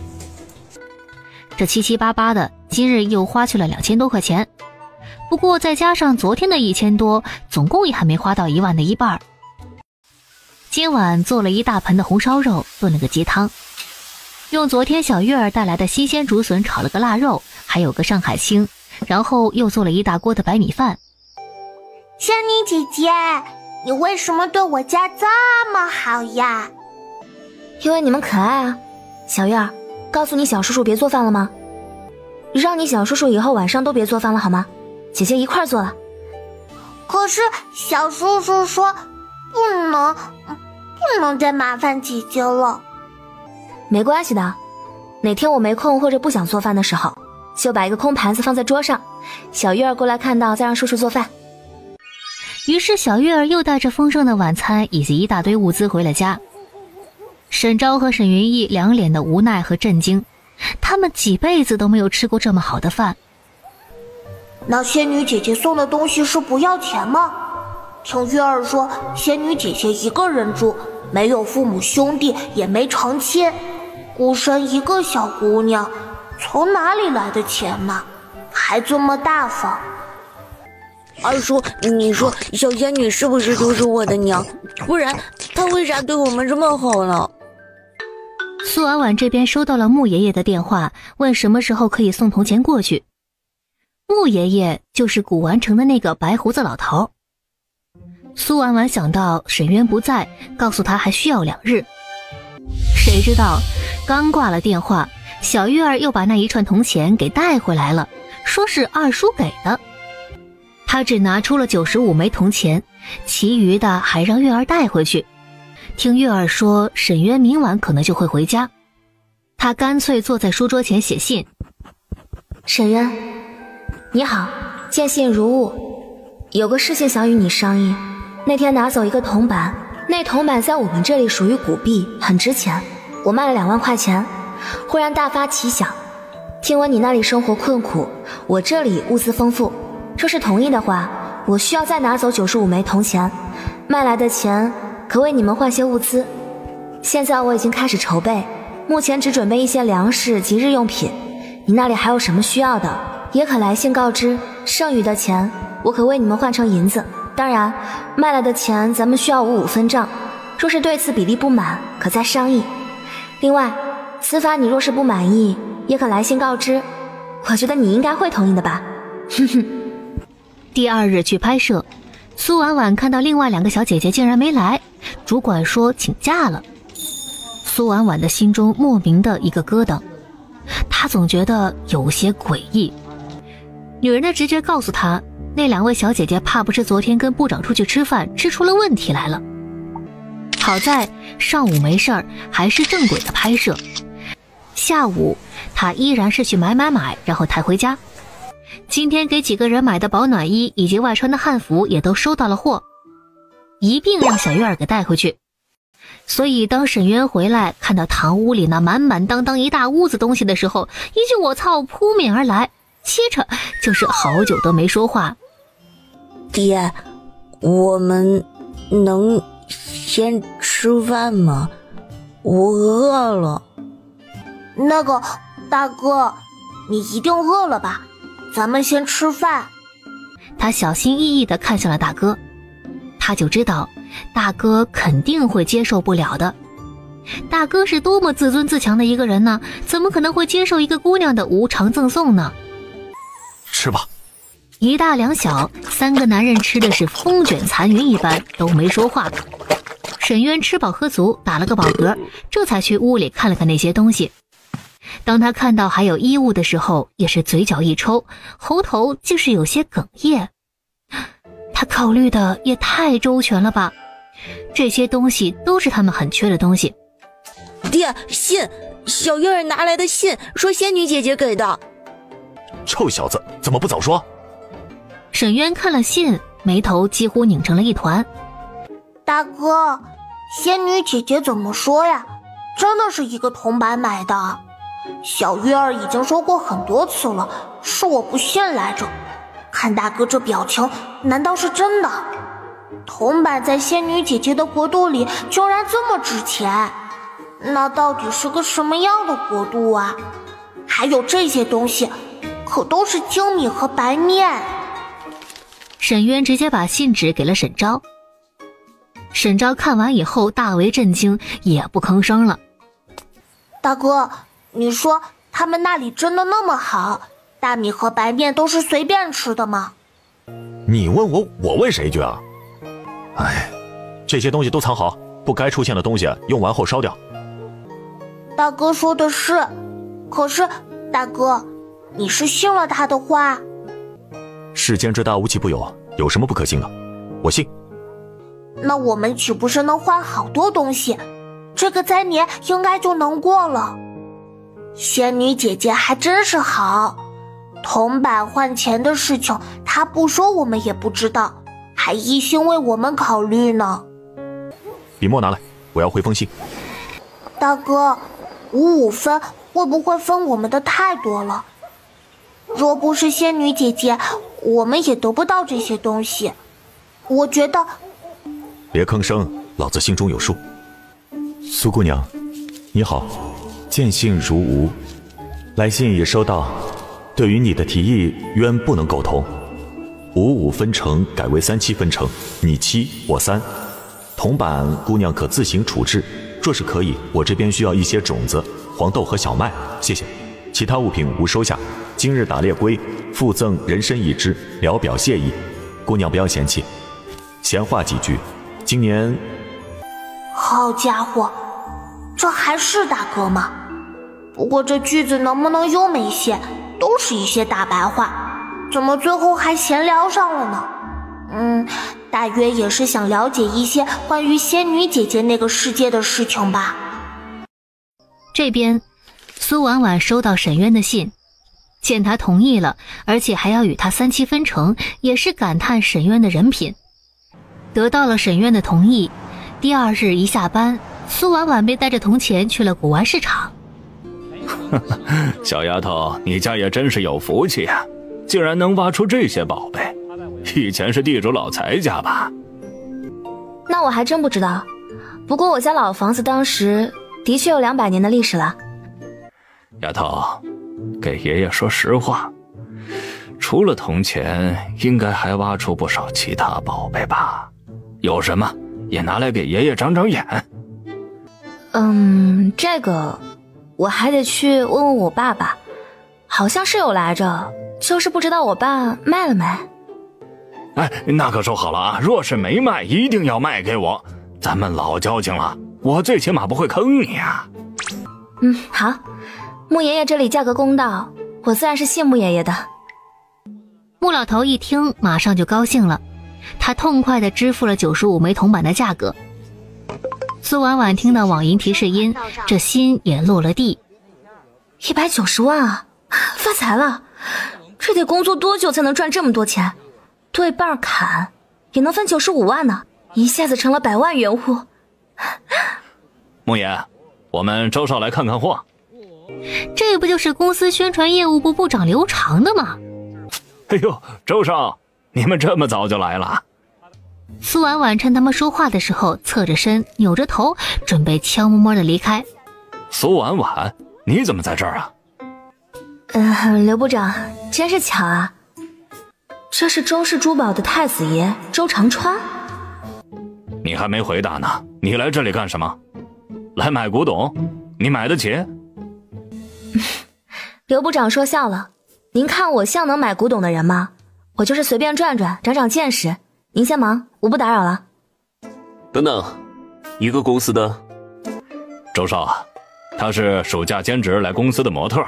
A: 这七七八八的今日又花去了2000多块钱。不过再加上昨天的1000多，总共也还没花到1万的一半。今晚做了一大盆的红烧肉，炖了个鸡汤，用昨天小月儿带来的新鲜竹笋炒了个腊肉，还有个上海青，然后又做了一大锅的白米饭。
H: 仙女姐姐，你为什么对我家这么好呀？
B: 因为你们可爱啊。小月儿，告诉你小叔叔别做饭了吗？让你小叔叔以后晚上都别做饭了好吗？姐姐一块儿做了。
H: 可是小叔叔说不能再麻烦姐姐了。
B: 没关系的，哪天我没空或者不想做饭的时候，就把一个空盘子放在桌上，小月儿过来看到再让叔叔做饭。
A: 于是小月儿又带着丰盛的晚餐以及一大堆物资回了家。沈昭和沈云逸两脸的无奈和震惊，他们几辈子都没有吃过这么好的饭。
H: 那仙女姐姐送的东西是不要钱吗？听月儿说，仙女姐姐一个人住，没有父母兄弟，也没成亲，孤身一个小姑娘，从哪里来的钱呢？还这么大方。
E: 二叔，你说小仙女是不是就是我的娘？不然她为啥对我们这么好呢？
A: 苏婉婉这边收到了穆爷爷的电话，问什么时候可以送铜钱过去。穆爷爷就是古玩城的那个白胡子老头。苏婉婉想到沈渊不在，告诉他还需要2日。谁知道刚挂了电话，小月儿又把那一串铜钱给带回来了，说是二叔给的。他只拿出了95枚铜钱，其余的还让月儿带回去。听月儿说沈渊明晚可能就会回家，他干脆坐在书桌前写信。
B: 沈渊，你好，见信如晤，有个事情想与你商议。那天拿走一个铜板，那铜板在我们这里属于古币，很值钱，我卖了2万块钱，忽然大发奇想，听闻你那里生活困苦，我这里物资丰富，若是同意的话，我需要再拿走95枚铜钱，卖来的钱可为你们换些物资。现在我已经开始筹备，目前只准备一些粮食及日用品，你那里还有什么需要的，也可来信告知，剩余的钱我可为你们换成银子。当然，卖来的钱咱们需要55分账，若是对此比例不满，可再商议。另外，此法你若是不满意，也可来信告知，我觉得你应该会同意的吧。哼哼。
A: 第2日去拍摄，苏婉婉看到另外2个小姐姐竟然没来，主管说请假了。苏婉婉的心中莫名的一个疙瘩，她总觉得有些诡异。女人的直觉告诉她，那2位小姐姐怕不是昨天跟部长出去吃饭吃出了问题来了。好在上午没事儿，还是正轨的拍摄。下午她依然是去买，然后抬回家。今天给几个人买的保暖衣以及外穿的汉服也都收到了货，一并让小月儿给带回去。所以当沈渊回来看到堂屋里那满满当当一大屋子东西的时候，一句我操扑面而来，接着就是好久都没说话。
E: 爹，我们能先吃饭吗？我饿了。
H: 那个大哥，你一定饿了吧？咱们先吃饭。
A: 他小心翼翼地看向了大哥，他就知道大哥肯定会接受不了的。大哥是多么自尊自强的一个人呢，怎么可能会接受一个姑娘的无偿赠送呢？
F: 吃吧。
A: 一大两小，3个男人吃的是风卷残云一般，都没说话。沈渊吃饱喝足，打了个饱嗝，这才去屋里看了看那些东西。当他看到还有衣物的时候，也是嘴角一抽，喉头竟是有些哽咽。他考虑的也太周全了吧，这些东西都是他们很缺的东西。
E: 爹，信，小月儿拿来的信，说仙女姐姐给的。
F: 臭小子，怎么不早说？
A: 沈渊看了信，眉头几乎拧成了一团。
H: 大哥，仙女姐姐怎么说呀？真的是一个铜板买的。小月儿已经说过很多次了，是我不信来着。看大哥这表情，难道是真的？铜板在仙女姐姐的国度里居然这么值钱，那到底是个什么样的国度啊？还有这些东西，可都是精米和白面。
A: 沈渊直接把信纸给了沈昭。沈昭看完以后大为震惊，也不吭声了。
H: 大哥，你说他们那里真的那么好？大米和白面都是随便吃的吗？
C: 你问我，我问谁去啊？哎，这些东西都藏好，不该出现的东西用完后烧掉。
H: 大哥说的是，可是大哥，你是信了他的话？
C: 世间之大无奇不有，有什么不可信的？我信。
H: 那我们岂不是能换好多东西？这个灾年应该就能过了。仙女姐姐还真是好，铜板换钱的事情她不说我们也不知道，还一心为我们考虑呢。
C: 笔墨拿来，我要回封信。
H: 大哥，55分会不会分我们的太多了？若不是仙女姐姐，我们也得不到这些东西。我觉得……
C: 别吭声，老子心中有数。苏姑娘，你好，见信如无，来信已收到。对于你的提议，渊不能苟同。55分成改为37分成，你7我3。铜板姑娘可自行处置，若是可以，我这边需要一些种子、黄豆和小麦，谢谢。其他物品无收下。今日打猎归，附赠人参1支，聊表谢意。姑娘不要嫌弃。闲话几句，今年……
H: 好家伙，这还是大哥吗？不过这句子能不能优美些？都是一些大白话，怎么最后还闲聊上了呢？大约也是想了解一些关于仙女姐姐那个世界的事情吧。
A: 这边苏婉婉收到沈渊的信，见他同意了，而且还要与他37分成，也是感叹沈渊的人品。得到了沈渊的同意，第二日一下班，苏婉婉便带着铜钱去了古玩市场。
G: 小丫头，你家也真是有福气啊，竟然能挖出这些宝贝。以前是地主老财家吧？
B: 那我还真不知道，不过我家老房子当时的确有200年的历史了。
G: 丫头，给爷爷说实话，除了铜钱，应该还挖出不少其他宝贝吧？有什么也拿来给爷爷长长眼。
B: 这个我还得去问问我爸爸，好像是有来着，就是不知道我爸卖了没。
G: 哎，那可说好了啊，若是没卖，一定要卖给我，咱们老交情了，我最起码不会坑你啊。
B: 好，穆爷爷这里价格公道，我自然是信穆爷爷的。
A: 穆老头一听马上就高兴了，他痛快地支付了95枚铜板的价格。苏婉婉听到网银提示音，这心也落了地。
B: 190万啊，发财了！这得工作多久才能赚这么多钱？对半砍也能分95万呢，一下子成了100万元户。
G: 穆爷，我们周少来看看货。
A: 这不就是公司宣传业务部部长刘长的吗？
G: 哎呦，周少，你们这么早就来了？
A: 苏婉婉趁他们说话的时候侧着身扭着头，准备悄摸摸的离开。
G: 苏婉婉，你怎么在这儿啊？
B: 刘部长，真是巧啊！这是周氏珠宝的太子爷周长川。
G: 你还没回答呢，你来这里干什么？来买古董？你买得起？
B: 刘部长说笑了，您看我像能买古董的人吗？我就是随便转转，长长见识。您先忙，我不打扰了。
I: 等等，一个公司的？
G: 周少啊，他是暑假兼职来公司的模特。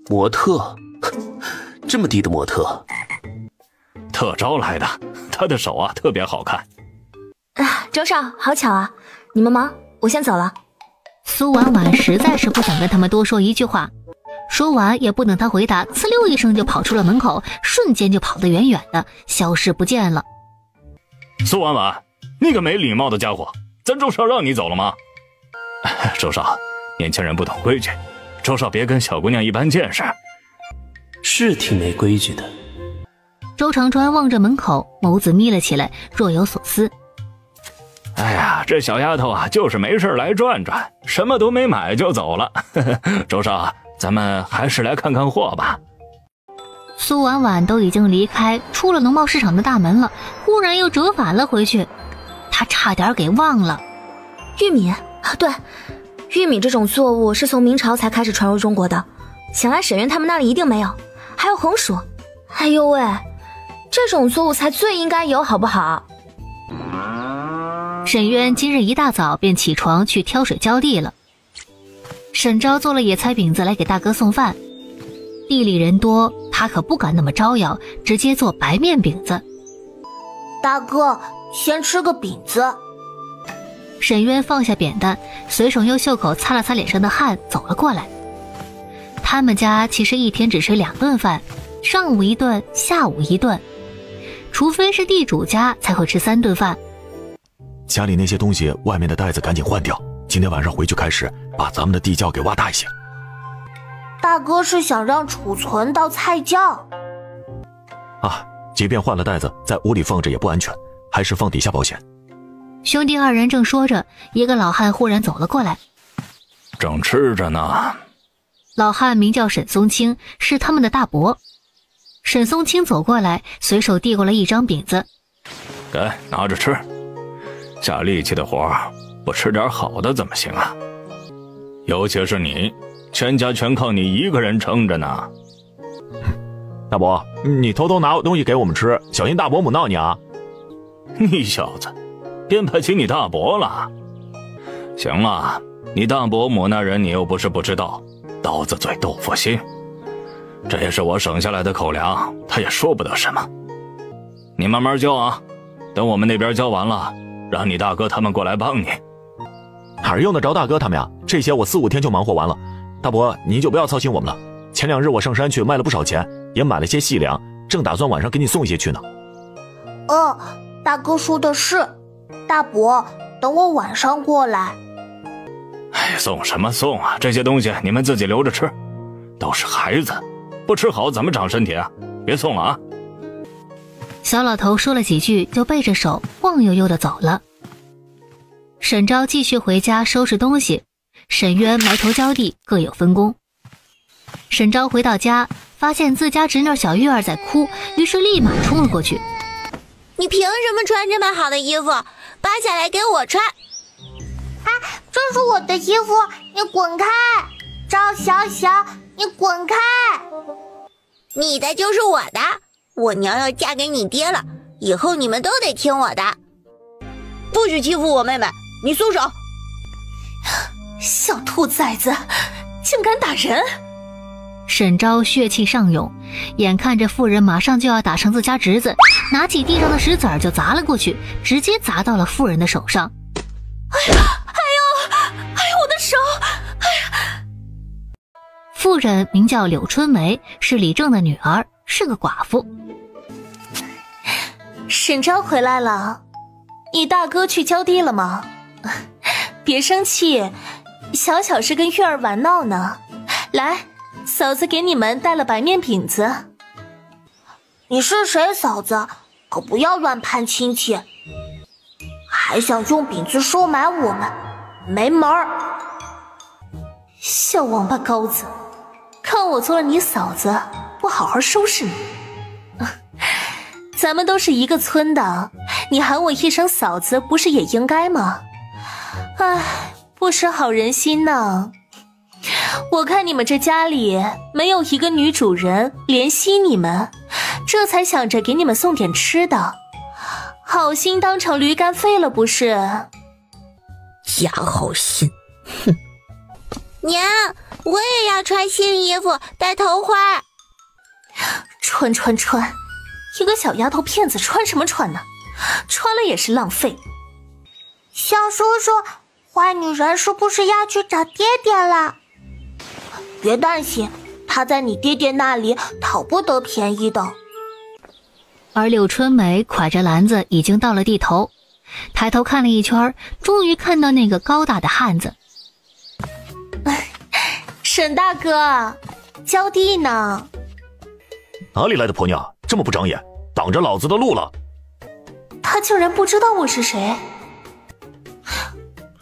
I: 模特？这么低的模特？
G: 特招来的，他的手啊特别好看。
B: 周少，好巧啊！你们忙，我先走了。
A: 苏婉婉实在是不想跟他们多说一句话，说完也不等他回答，呲溜一声就跑出了门口，瞬间就跑得远远的，消失不见了。
G: 苏婉婉，你个没礼貌的家伙，咱周少让你走了吗？周少，年轻人不懂规矩，周少别跟小姑娘一般见识。
I: 是挺没规矩的。
A: 周长川望着门口，眸子眯了起来，若有所思。
G: 哎呀，这小丫头啊，就是没事来转转，什么都没买就走了。周少，咱们还是来看看货吧。
A: 苏婉婉都已经离开，出了农贸市场的大门了，忽然又折返了回去，她差点给忘了。
B: 玉米，对，玉米这种作物是从明朝才开始传入中国的，想来沈渊他们那里一定没有。还有红薯，哎呦喂，这种作物才最应该有，好不好？
A: 沈渊今日一大早便起床去挑水浇地了。沈昭做了野菜饼子来给大哥送饭，地里人多，他可不敢那么招摇，直接做白面饼子。
H: 大哥，先吃个饼子。
A: 沈渊放下扁担，随手用袖口擦了擦脸上的汗，走了过来。他们家其实一天只吃2顿饭，上午一顿，下午一顿，除非是地主家才会吃3顿饭。
F: 家里那些东西，外面的袋子赶紧换掉，今天晚上回去开始把咱们的地窖给挖大一些。
H: 大哥是想让储存到菜窖
F: 啊，即便换了袋子，在屋里放着也不安全，还是放底下保险。
A: 兄弟2人正说着，一个老汉忽然走了过来。
G: 正吃着呢。
A: 老汉名叫沈松青，是他们的大伯。沈松青走过来，随手递过来一张饼子。
G: 给，拿着吃。下力气的活不吃点好的怎么行啊？尤其是你，全家全靠你一个人撑着呢。
C: 大伯，你偷偷拿东西给我们吃，小心大伯母闹你啊！
G: 你小子别派起你大伯了。行了，你大伯母那人你又不是不知道，刀子嘴豆腐心，这也是我省下来的口粮，他也说不得什么。你慢慢教啊，等我们那边教完了，让你大哥他们过来帮你。
C: 哪儿用得着大哥他们呀？这些我4、5天就忙活完了。大伯您就不要操心我们了，前2日我上山去卖了不少钱，也买了些细粮，正打算晚上给你送一些去呢。
H: 大哥说的是。大伯，等我晚上过来。
G: 哎，送什么送啊，这些东西你们自己留着吃，都是孩子，不吃好怎么长身体啊？别送了啊。
A: 小老头说了几句，就背着手晃悠悠地走了。沈昭继续回家收拾东西，沈渊埋头浇地，各有分工。沈昭回到家，发现自家侄女小月儿在哭，于是立马冲了过去。
B: 你凭什么穿这么好的衣服？扒下来给我穿！
H: 这是我的衣服，你滚开！赵小小，你滚开！
B: 你的就是我的，我娘要嫁给你爹了，以后你们都得听我的。不许欺负我妹妹，你松手！
J: 小兔崽子，竟敢打人！
A: 沈昭血气上涌，眼看着妇人马上就要打成自家侄子，拿起地上的石子儿就砸了过去，直接砸到了妇人的手上。
J: 哎呀，我的手！哎呀！
A: 妇人名叫柳春梅，是李正的女儿，是个寡妇。
J: 沈昭回来了，你大哥去浇地了吗？别生气，小小是跟月儿玩闹呢。来，嫂子给你们带了白面饼子。
H: 你是谁，嫂子？可不要乱攀亲戚，还想用饼子收买我们，没门儿！
J: 小王八羔子，看我做了你嫂子，不好好收拾你！咱们都是一个村的，你喊我一声嫂子，不是也应该吗？唉，不识好人心呢。我看你们这家里没有一个女主人怜惜你们，这才想着给你们送点吃的，好心当成驴肝肺了不是？
B: 假好心，哼！娘，我也要穿新衣服，戴头花。
J: 穿，一个小丫头片子穿什么穿呢？穿了也是浪费。
H: 小叔叔，坏女人是不是要去找爹爹了？别担心，她在你爹爹那里讨不得便宜的。
A: 而柳春梅挎着篮子已经到了地头，抬头看了一圈，终于看到那个高大的汉子。
J: 沈大哥，浇地呢。
C: 哪里来的婆娘，这么不长眼，挡着老子的路了？
J: 他竟然不知道我是谁。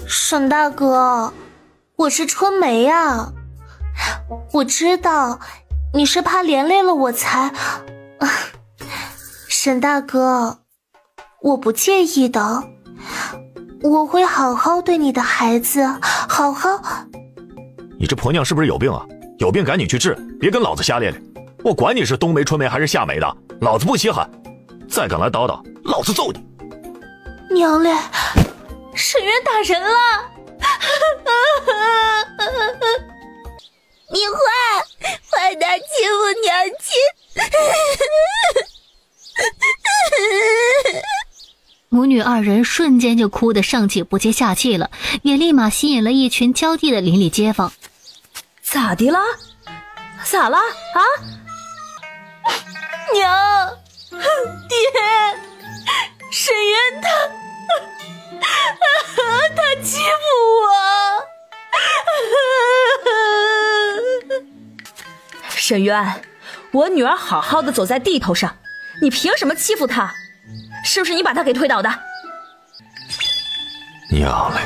H: 沈大哥，
J: 我是春梅啊。我知道，你是怕连累了我才……沈大哥，我不介意的，我会好好对你的孩子好好。
C: 你这婆娘是不是有病啊？有病赶紧去治，别跟老子瞎咧咧。我管你是冬梅、春梅还是夏梅的，老子不稀罕。再敢来叨叨，老子揍你！
J: 娘嘞，沈渊打人了！
B: 你坏蛋欺负娘亲！
A: 母女二人瞬间就哭得上气不接下气了，也立马吸引了一群娇滴的邻里街坊。
B: 咋的了？咋了啊？
J: 娘，爹，沈渊他欺负我。
B: 沈渊，我女儿好好的走在地头上，你凭什么欺负她？是不是你把她给推倒的？
C: 娘嘞，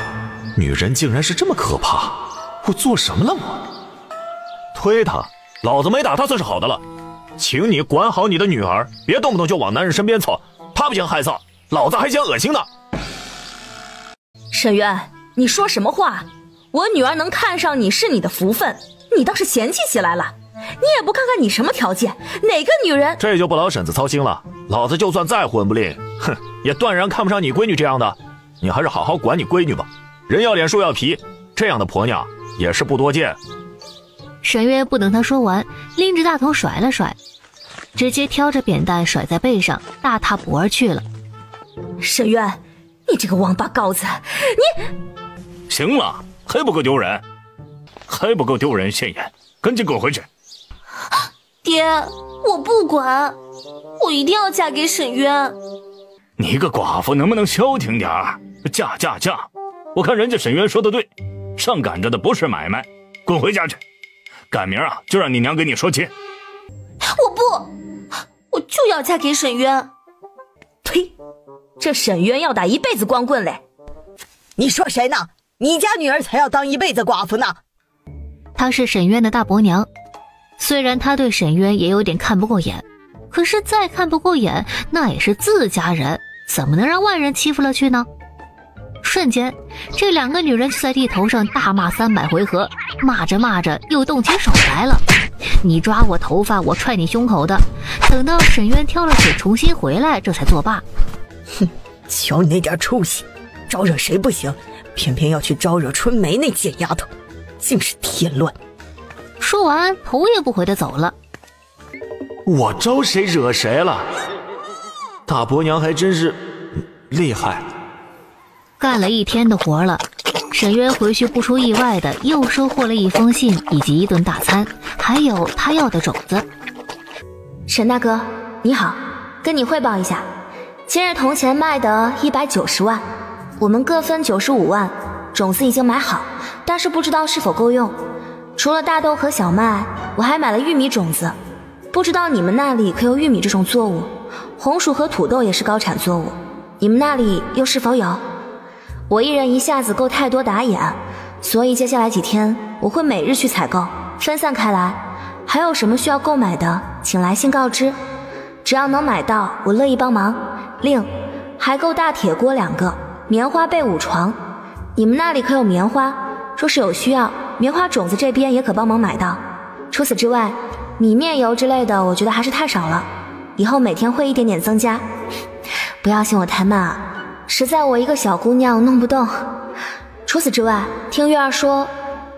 C: 女人竟然是这么可怕！我做什么了我？推她，老子没打她算是好的了。请你管好你的女儿，别动不动就往男人身边凑，她不嫌害臊，老子还嫌恶心呢。
B: 沈渊，你说什么话？我女儿能看上你是你的福分，你倒是嫌弃起来了。你也不看看你什么条件，哪个女人……
C: 这就不劳婶子操心了。老子就算再混不吝，哼，也断然看不上你闺女这样的。你还是好好管你闺女吧。人要脸树要皮，这样的婆娘也是不多见。
A: 沈渊不等他说完，拎着大头甩了甩，直接挑着扁担甩在背上，大踏步而去了。
B: 沈渊，你这个王八羔子，你……
G: 行了，还不够丢人？还不够丢人现眼？赶紧滚回去！
J: 爹，我不管，我一定要嫁给沈渊。
G: 你个寡妇能不能消停点儿？嫁！我看人家沈渊说的对，上赶着的不是买卖，滚回家去。赶明儿就让你娘给你说亲。
J: 我不，我就要嫁给沈渊。
B: 呸！这沈渊要打一辈子光棍嘞！
E: 你说谁呢？你家女儿才要当一辈子寡妇呢。
A: 她是沈渊的大伯娘，虽然她对沈渊也有点看不过眼，可是再看不过眼，那也是自家人，怎么能让外人欺负了去呢？瞬间，这两个女人就在地头上大骂300回合，骂着又动起手来了。你抓我头发，我踹你胸口的。等到沈渊挑了水重新回来，这才作罢。
E: 哼，瞧你那点出息，招惹谁不行，偏偏要去招惹春梅那贱丫头，竟是添乱。
A: 说完，头也不回的走了。
C: 我招谁惹谁了？大伯娘还真是厉害。
A: 干了一天的活了，沈渊回去不出意外的又收获了一封信以及一顿大餐，还有他要的种子。
B: 沈大哥你好，跟你汇报一下，今日铜钱卖得190万，我们各分95万，种子已经买好，但是不知道是否够用。除了大豆和小麦，我还买了玉米种子，不知道你们那里可有玉米这种作物？红薯和土豆也是高产作物，你们那里又是否有？我一人一下子够太多打眼，所以接下来几天我会每日去采购，分散开来。还有什么需要购买的，请来信告知，只要能买到，我乐意帮忙。另还够大铁锅2个，棉花被5床。你们那里可有棉花？若是有需要，棉花种子这边也可帮忙买到。除此之外，米面油之类的，我觉得还是太少了，以后每天会一点点增加。不要嫌我太慢啊，实在我一个小姑娘弄不动。除此之外，听月儿说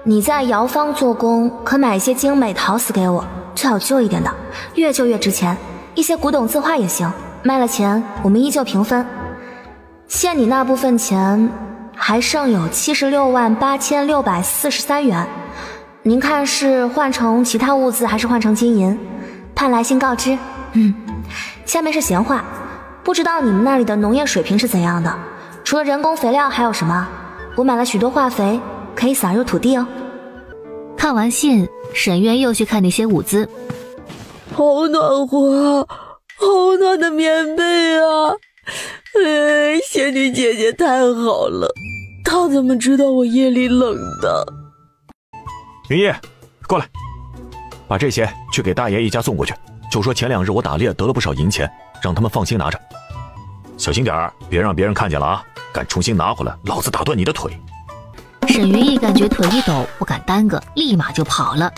B: 你在窑坊做工，可买一些精美陶瓷给我，最好旧一点的，越旧越值钱。一些古董字画也行，卖了钱我们依旧平分。欠你那部分钱还剩有768643元，您看是换成其他物资还是换成金银？盼来信告知。下面是闲话，不知道你们那里的农业水平是怎样的？除了人工肥料还有什么？我买了许多化肥，可以撒入土地哦。
A: 看完信，沈渊又去看那些物资。
E: 好暖和啊，好暖的棉被啊！仙女姐姐太好了，她怎么知道我夜里冷的？
C: 云夜，过来，把这些去给大爷一家送过去，就说前2日我打猎得了不少银钱，让他们放心拿着。小心点儿，别让别人看见了啊！敢重新拿回来，老子打断你的腿！
A: 沈云逸感觉腿一抖，不敢耽搁，立马就跑了。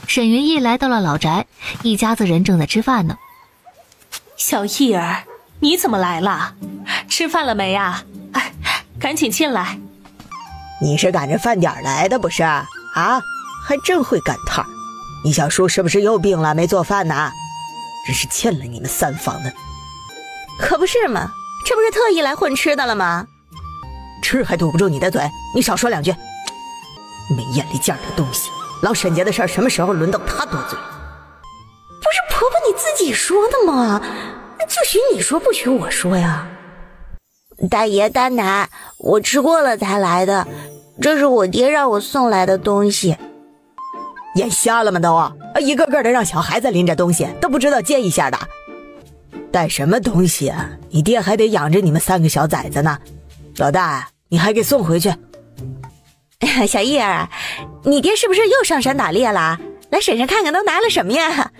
A: 沈云逸来到了老宅，一家子人正在吃饭呢。
J: 小逸儿，你怎么来了？吃饭了没呀？哎，赶紧进来。
E: 你是赶着饭点来的不是？啊，还真会赶趟。你小叔是不是又病了没做饭呢？真是欠了你们3房的。
B: 可不是嘛，这不是特意来混吃的了吗？
E: 吃还堵不住你的嘴，你少说2句。没眼力见儿的东西，老沈家的事儿什么时候轮到他多嘴？
B: 不是婆婆你自己说的吗？就许你说不许我说呀。大爷大奶，我吃过了才来的，这是我爹让我送来的东西。
E: 眼瞎了吗都啊？一个个的让小孩子拎着东西都不知道接一下的。带什么东西啊？你爹还得养着你们3个小崽子呢。老大，你还给送回去。
B: 小逸儿，你爹是不是又上山打猎了？来婶婶看看都拿了什么呀？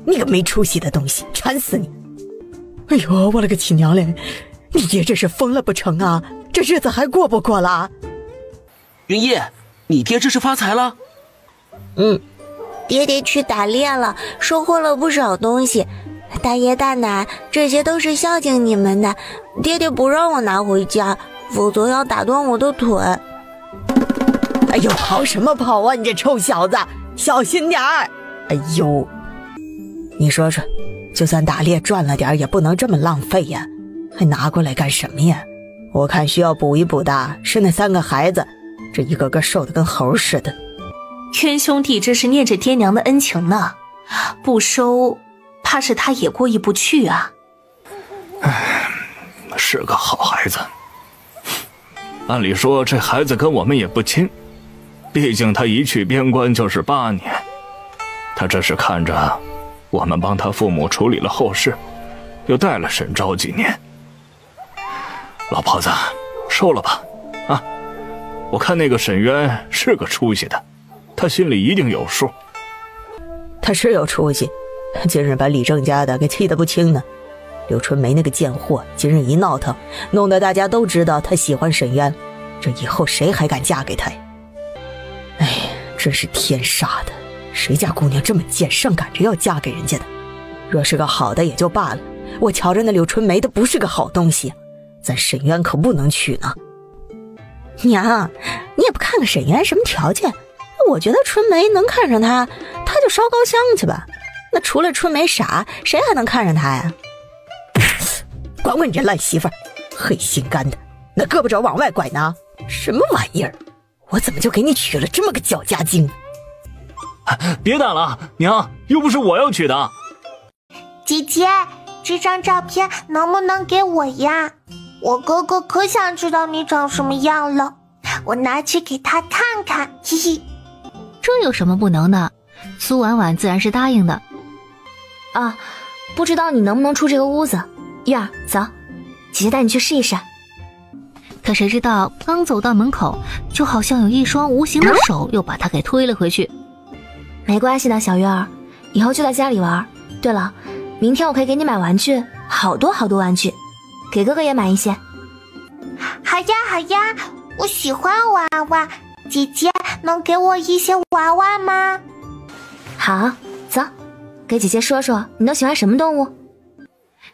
E: 你个没出息的东西，馋死你！哎呦，我了个亲娘嘞！你爹这是疯了不成啊？这日子还过不过了？
I: 云逸，你爹这是发财了？
B: 爹爹去打猎了，收获了不少东西。大爷大奶，这些都是孝敬你们的，爹爹不让我拿回家，否则要打断我的腿。
E: 哎呦，跑什么跑啊，你这臭小子，小心点儿！哎呦，你说说，就算打猎赚了点也不能这么浪费呀，还拿过来干什么呀？我看需要补一补的是那3个孩子，这一个个瘦得跟猴似的。
J: 冤兄弟这是念着爹娘的恩情呢，不收怕是他也过意不去啊。
G: 是个好孩子，按理说这孩子跟我们也不亲，毕竟他一去边关就是8年，他这是看着我们帮他父母处理了后事，又带了沈昭几年。老婆子，收了吧，啊，我看那个沈渊是个出息的，他心里一定有数。
E: 他是有出息，今日把李正家的给气得不轻呢。柳春梅那个贱货，今日一闹腾，弄得大家都知道他喜欢沈渊，这以后谁还敢嫁给他呀？哎，真是天杀的，谁家姑娘这么贱，上赶着要嫁给人家的？若是个好的也就罢了，我瞧着那柳春梅的不是个好东西，咱沈渊可不能娶呢。
B: 娘，你也不看看沈渊什么条件，我觉得春梅能看上他，他就烧高香去吧。那除了春梅傻，谁还能看上他呀？
E: 管管你这烂媳妇儿，黑心肝的，那胳膊肘往外拐呢，什么玩意儿？我怎么就给你娶了这么个搅家精？
G: 别打了，娘，又不是我要娶的。
D: 姐姐，这张照片能不能给我呀？我哥哥可想知道你长什么样了，我拿去给他看看，嘿嘿。
A: 这有什么不能的？苏婉婉自然是答应的。
B: 啊，不知道你能不能出这个屋子？燕儿，走，姐姐带你去试一试。
A: 可谁知道刚走到门口，就好像有一双无形的手又把他给推了回去。
B: 没关系的，小月儿，以后就在家里玩。对了，明天我可以给你买玩具，好多好多玩具，给哥哥也买一些。
D: 好呀好呀，我喜欢娃娃，姐姐能给我一些娃娃吗？
B: 好，走，给姐姐说说你都喜欢什么动物。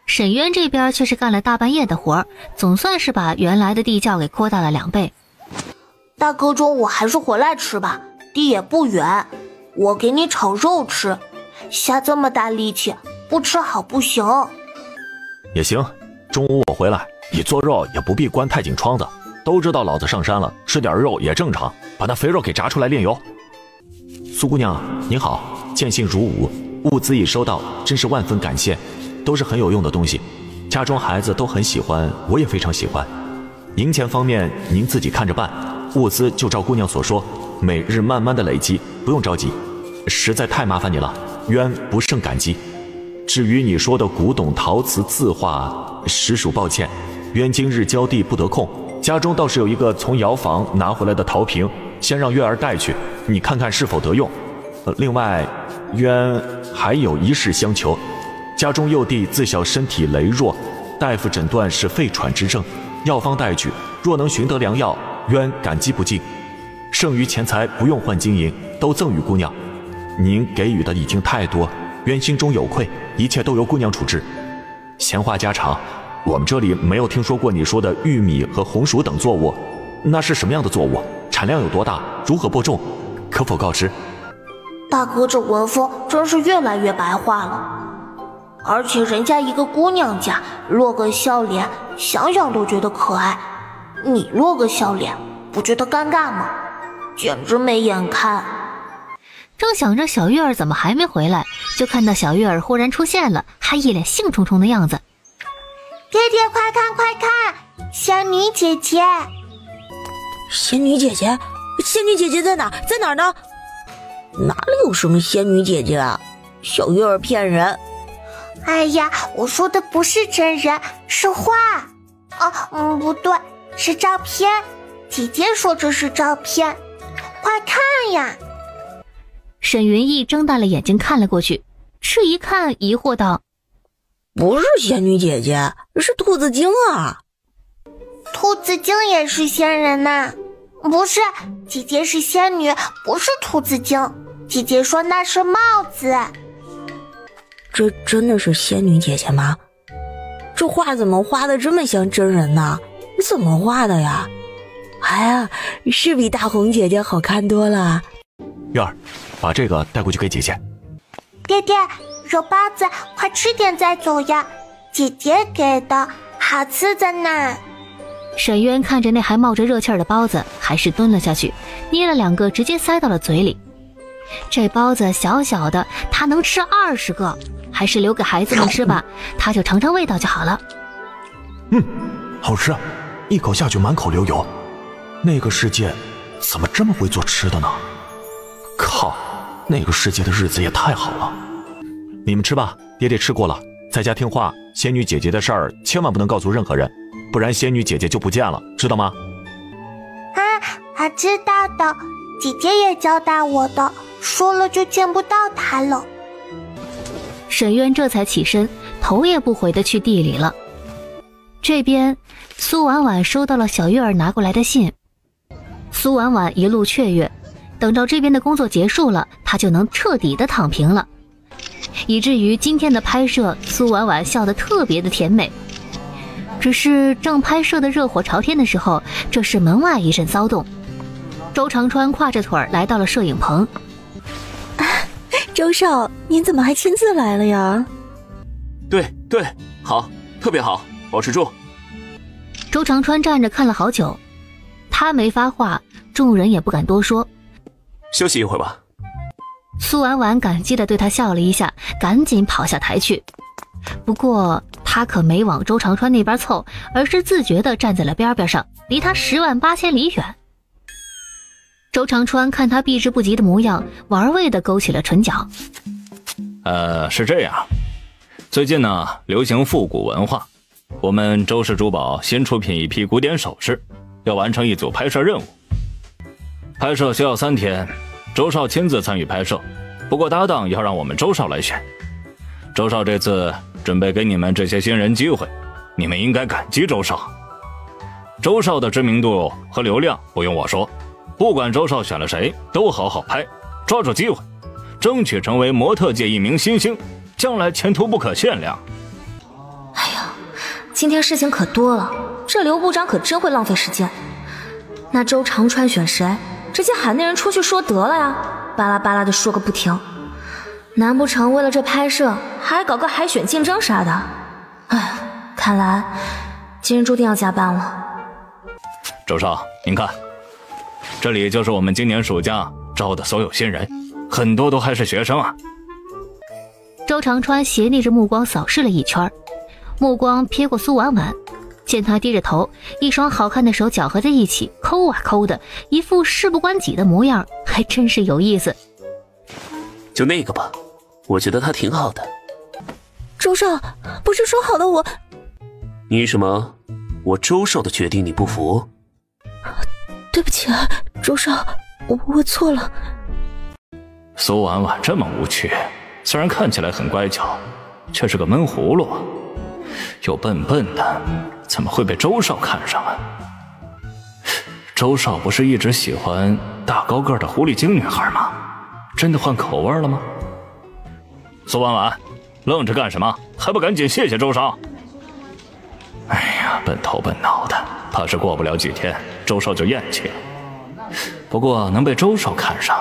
A: 沈渊这边却是干了大半夜的活，总算是把原来的地窖给扩大了2倍。
D: 大哥中午还是回来吃吧，地也不远，我给你炒肉吃，下这么大力气，不吃好不行。
C: 也行，中午我回来，你做肉也不必关太紧窗子，都知道老子上山了，吃点肉也正常，把那肥肉给炸出来炼油。苏姑娘您好，见信如晤，物资已收到，真是万分感谢，都是很有用的东西，家中孩子都很喜欢，我也非常喜欢。银钱方面您自己看着办，物资就照姑娘所说，每日慢慢的累积，不用着急，实在太麻烦你了，渊不胜感激。至于你说的古董陶瓷字画，实属抱歉，渊今日交地不得空，家中倒是有一个从窑房拿回来的陶瓶，先让月儿带去，你看看是否得用。另外，渊还有一事相求。家中幼弟自小身体羸弱，大夫诊断是肺喘之症，药方带去，若能寻得良药，渊感激不尽。剩余钱财不用换金银，都赠与姑娘。您给予的已经太多，渊心中有愧，一切都由姑娘处置。闲话家常，我们这里没有听说过你说的玉米和红薯等作物，那是什么样的作物？产量有多大？如何播种？可否告知？
H: 大哥这文风真是越来越白话了。而且人家一个姑娘家落个笑脸，想想都觉得可爱。你落个笑脸，不觉得尴尬吗？简直没眼看。
A: 正想着小月儿怎么还没回来，就看到小月儿忽然出现了，还一脸兴冲冲的样子。
D: 爹爹，快看快看，仙女姐姐！
E: 仙女姐姐？仙女姐姐在哪？在哪儿呢？哪里有什么仙女姐姐啊？小月儿骗人。
D: 哎呀，我说的不是真人，是画。不对，是照片。姐姐说这是照片，快看呀！
A: 沈云逸睁大了眼睛看了过去，这一看疑惑道：“
E: 不是仙女姐姐，是兔子精啊！
D: 兔子精也是仙人呐？不是，姐姐是仙女，不是兔子精。姐姐说那是帽子。”
E: 这真的是仙女姐姐吗？这画怎么画的这么像真人呢？怎么画的呀？哎呀，是比大红姐姐好看多了。
C: 月儿，把这个带过去给姐姐。
D: 爹爹，肉包子，快吃点再走呀！姐姐给的，好吃的呢。
A: 沈渊看着那还冒着热气儿的包子，还是蹲了下去，捏了2个直接塞到了嘴里。这包子小小的，他能吃20个，还是留给孩子们吃吧，他就尝尝味道就好了。
F: 好吃，一口下去满口流油。那个世界怎么这么会做吃的呢？靠，那个世界的日子也太好了。
C: 你们吃吧，爹爹吃过了，在家听话，仙女姐姐的事儿千万不能告诉任何人，不然仙女姐姐就不见了，知道吗？
D: 知道的，姐姐也交代我的，说了就见不到她了。
A: 沈渊这才起身，头也不回地去地里了。这边苏婉婉收到了小月儿拿过来的信，苏婉婉一路雀跃，等到这边的工作结束了，她就能彻底的躺平了，以至于今天的拍摄，苏婉婉笑得特别的甜美。只是正拍摄的热火朝天的时候，这时门外一阵骚动，周长川挎着腿来到了摄影棚。
E: 周少，您怎么还亲自来了呀？
I: 对，好，特别好，保持住。
A: 周长川站着看了好久，他没发话，众人也不敢多说。
I: 休息一会儿吧。
A: 苏婉婉感激地对他笑了一下，赶紧跑下台去。不过他可没往周长川那边凑，而是自觉地站在了边边上，离他108000里远。周长川看他避之不及的模样，玩味地勾起了唇角。
G: 是这样，最近呢流行复古文化，我们周氏珠宝新出品一批古典首饰，要完成一组拍摄任务。拍摄需要3天，周少亲自参与拍摄，不过搭档要让我们周少来选。周少这次准备给你们这些新人机会，你们应该感激周少。周少的知名度和流量不用我说，不管周少选了谁，都好好拍，抓住机会，争取成为模特界一名新星，将来前途不可限量。
B: 哎呀，今天事情可多了，这刘部长可真会浪费时间。那周长川选谁？直接喊那人出去说得了呀，巴拉巴拉的说个不停。难不成为了这拍摄还搞个海选竞争啥的？哎，看来今日注定要加班了。
G: 周少，您看，这里就是我们今年暑假招的所有新人，很多都还是学生啊。
A: 周长川斜睨着目光扫视了一圈，目光瞥过苏婉婉，见她低着头，一双好看的手搅合在一起，抠啊抠的，一副事不关己的模样，还真是有意思。
I: 就那个吧，我觉得他挺好的。
E: 周少，不是说好的我……
I: 你什么？我周少的决定你不服？
E: 对不起啊，周少，我错了。
G: 苏婉婉这么无趣，虽然看起来很乖巧，却是个闷葫芦，又笨笨的，怎么会被周少看上啊？周少不是一直喜欢大高个的狐狸精女孩吗？真的换口味了吗？苏婉婉，愣着干什么？还不赶紧谢谢周少！哎呀，笨头笨脑的，怕是过不了几天，周少就厌弃了。不过能被周少看上，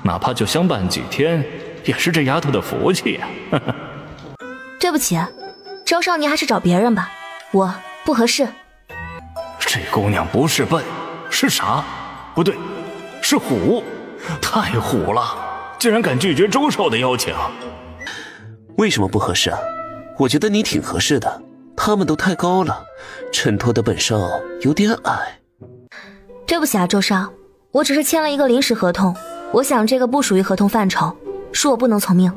G: 哪怕就相伴几天，也是这丫头的福气呀。
B: 对不起，周少，你还是找别人吧，我不合适。
G: 这姑娘不是笨，是傻，不对，是虎，太虎了，竟然敢拒绝周少的邀请。
I: 为什么不合适啊？我觉得你挺合适的，他们都太高了，衬托的本少有点矮。
B: 对不起啊，周少，我只是签了一个临时合同，我想这个不属于合同范畴，恕我不能从命。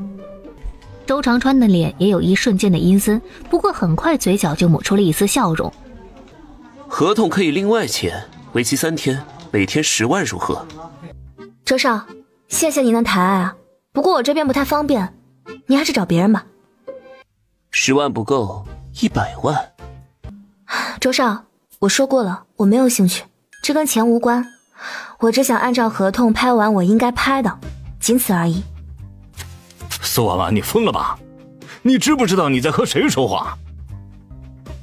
A: 周长川的脸也有一瞬间的阴森，不过很快嘴角就抹出了一丝笑容。
I: 合同可以另外签，为期3天，每天10万如何？
B: 周少，谢谢您的抬爱啊，不过我这边不太方便，你还是找别人吧。
I: 10万不够，100万。
B: 周少，我说过了，我没有兴趣，这跟钱无关，我只想按照合同拍完我应该拍的，仅此而已。
G: 苏婉婉，你疯了吧？你知不知道你在和谁说话？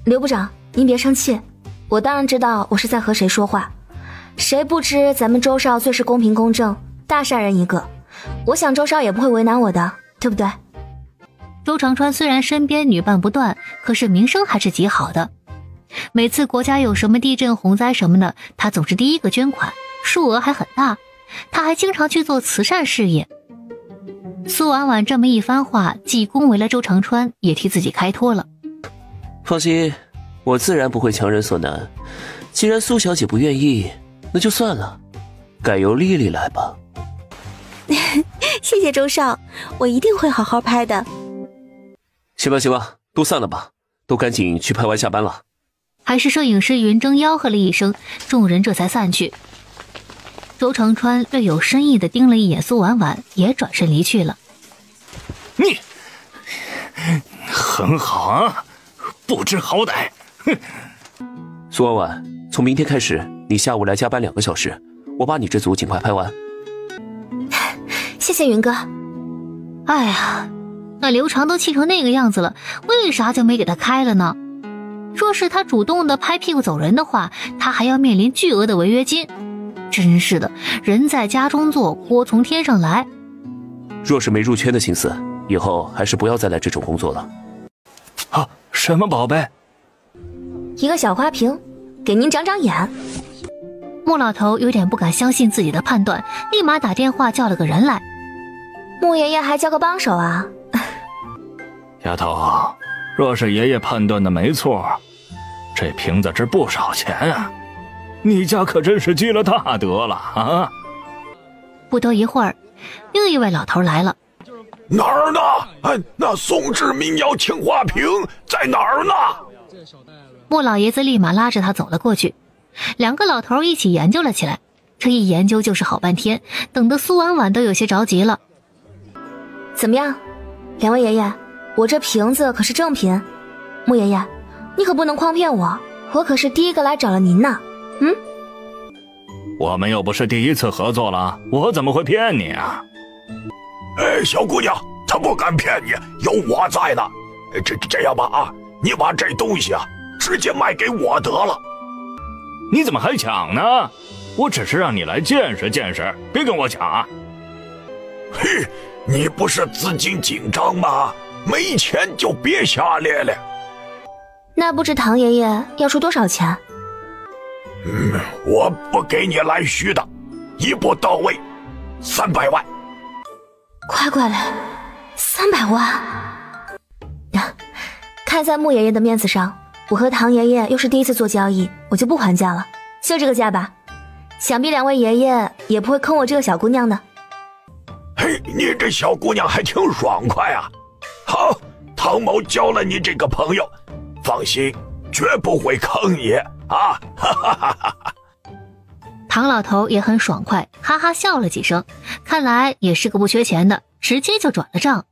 B: 刘部长，您别生气，我当然知道我是在和谁说话，谁不知咱们周少最是公平公正，大善人一个，我想周少也不会为难我的，对不对？
A: 周长川虽然身边女伴不断，可是名声还是极好的。每次国家有什么地震、洪灾什么的，他总是第一个捐款，数额还很大。他还经常去做慈善事业。苏婉婉这么一番话，既恭维了周长川，也替自己开脱了。
I: 放心，我自然不会强人所难。既然苏小姐不愿意，那就算了，改由丽丽来吧。
B: 谢谢周少，我一定会好好拍的。
I: 行吧行吧，都散了吧，都赶紧去拍完下班了。
A: 还是摄影师云峥吆喝了一声，众人这才散去。周长川略有深意地盯了一眼苏婉婉，也转身离去了。
G: 你很好啊，不知好歹。哼！
I: 苏婉婉，从明天开始，你下午来加班2个小时，我把你这组尽快拍完。
B: 谢谢云哥。
A: 哎呀，那刘长都气成那个样子了，为啥就没给他开了呢？若是他主动的拍屁股走人的话，他还要面临巨额的违约金。真是的，人在家中坐，锅从天上来。
I: 若是没入圈的心思，以后还是不要再来这种工作了。
G: 啊，什么宝贝？
B: 一个小花瓶，给您长长眼。
A: 穆老头有点不敢相信自己的判断，立马打电话叫了个人来。
B: 穆爷爷还叫个帮手啊？
G: 丫头，若是爷爷判断的没错，这瓶子值不少钱啊！你家可真是积了大德了啊！
A: 不多一会儿，另一位老头来了。
F: 哪儿呢？那宋制民谣青花瓶在哪儿呢？
A: 穆老爷子立马拉着他走了过去，两个老头一起研究了起来。这一研究就是好半天，等得苏婉婉都有些着急了。
B: 怎么样，两位爷爷，我这瓶子可是正品。穆爷爷，你可不能诓骗我，我可是第一个来找了您呢。
G: 我们又不是第一次合作了，我怎么会骗你啊？
F: 小姑娘，他不敢骗你，有我在呢。这样吧啊，你把这东西啊直接卖给我得了。
G: 你怎么还抢呢？我只是让你来见识见识，别跟我抢啊！
F: 嘿，你不是资金紧张吗？没钱就别瞎咧咧。
B: 那不知唐爷爷要出多少钱？
F: 我不给你来虚的，一步到位，300万。
B: 快来，300万！看在穆爷爷的面子上，我和唐爷爷又是第一次做交易，我就不还价了，就这个价吧。想必两位爷爷也不会坑我这个小姑娘的。
F: 嘿，你这小姑娘还挺爽快啊！好，唐某交了你这个朋友，放心，绝不会坑你啊！哈哈哈哈！
A: 唐老头也很爽快，哈哈笑了几声，看来也是个不缺钱的，直接就转了账。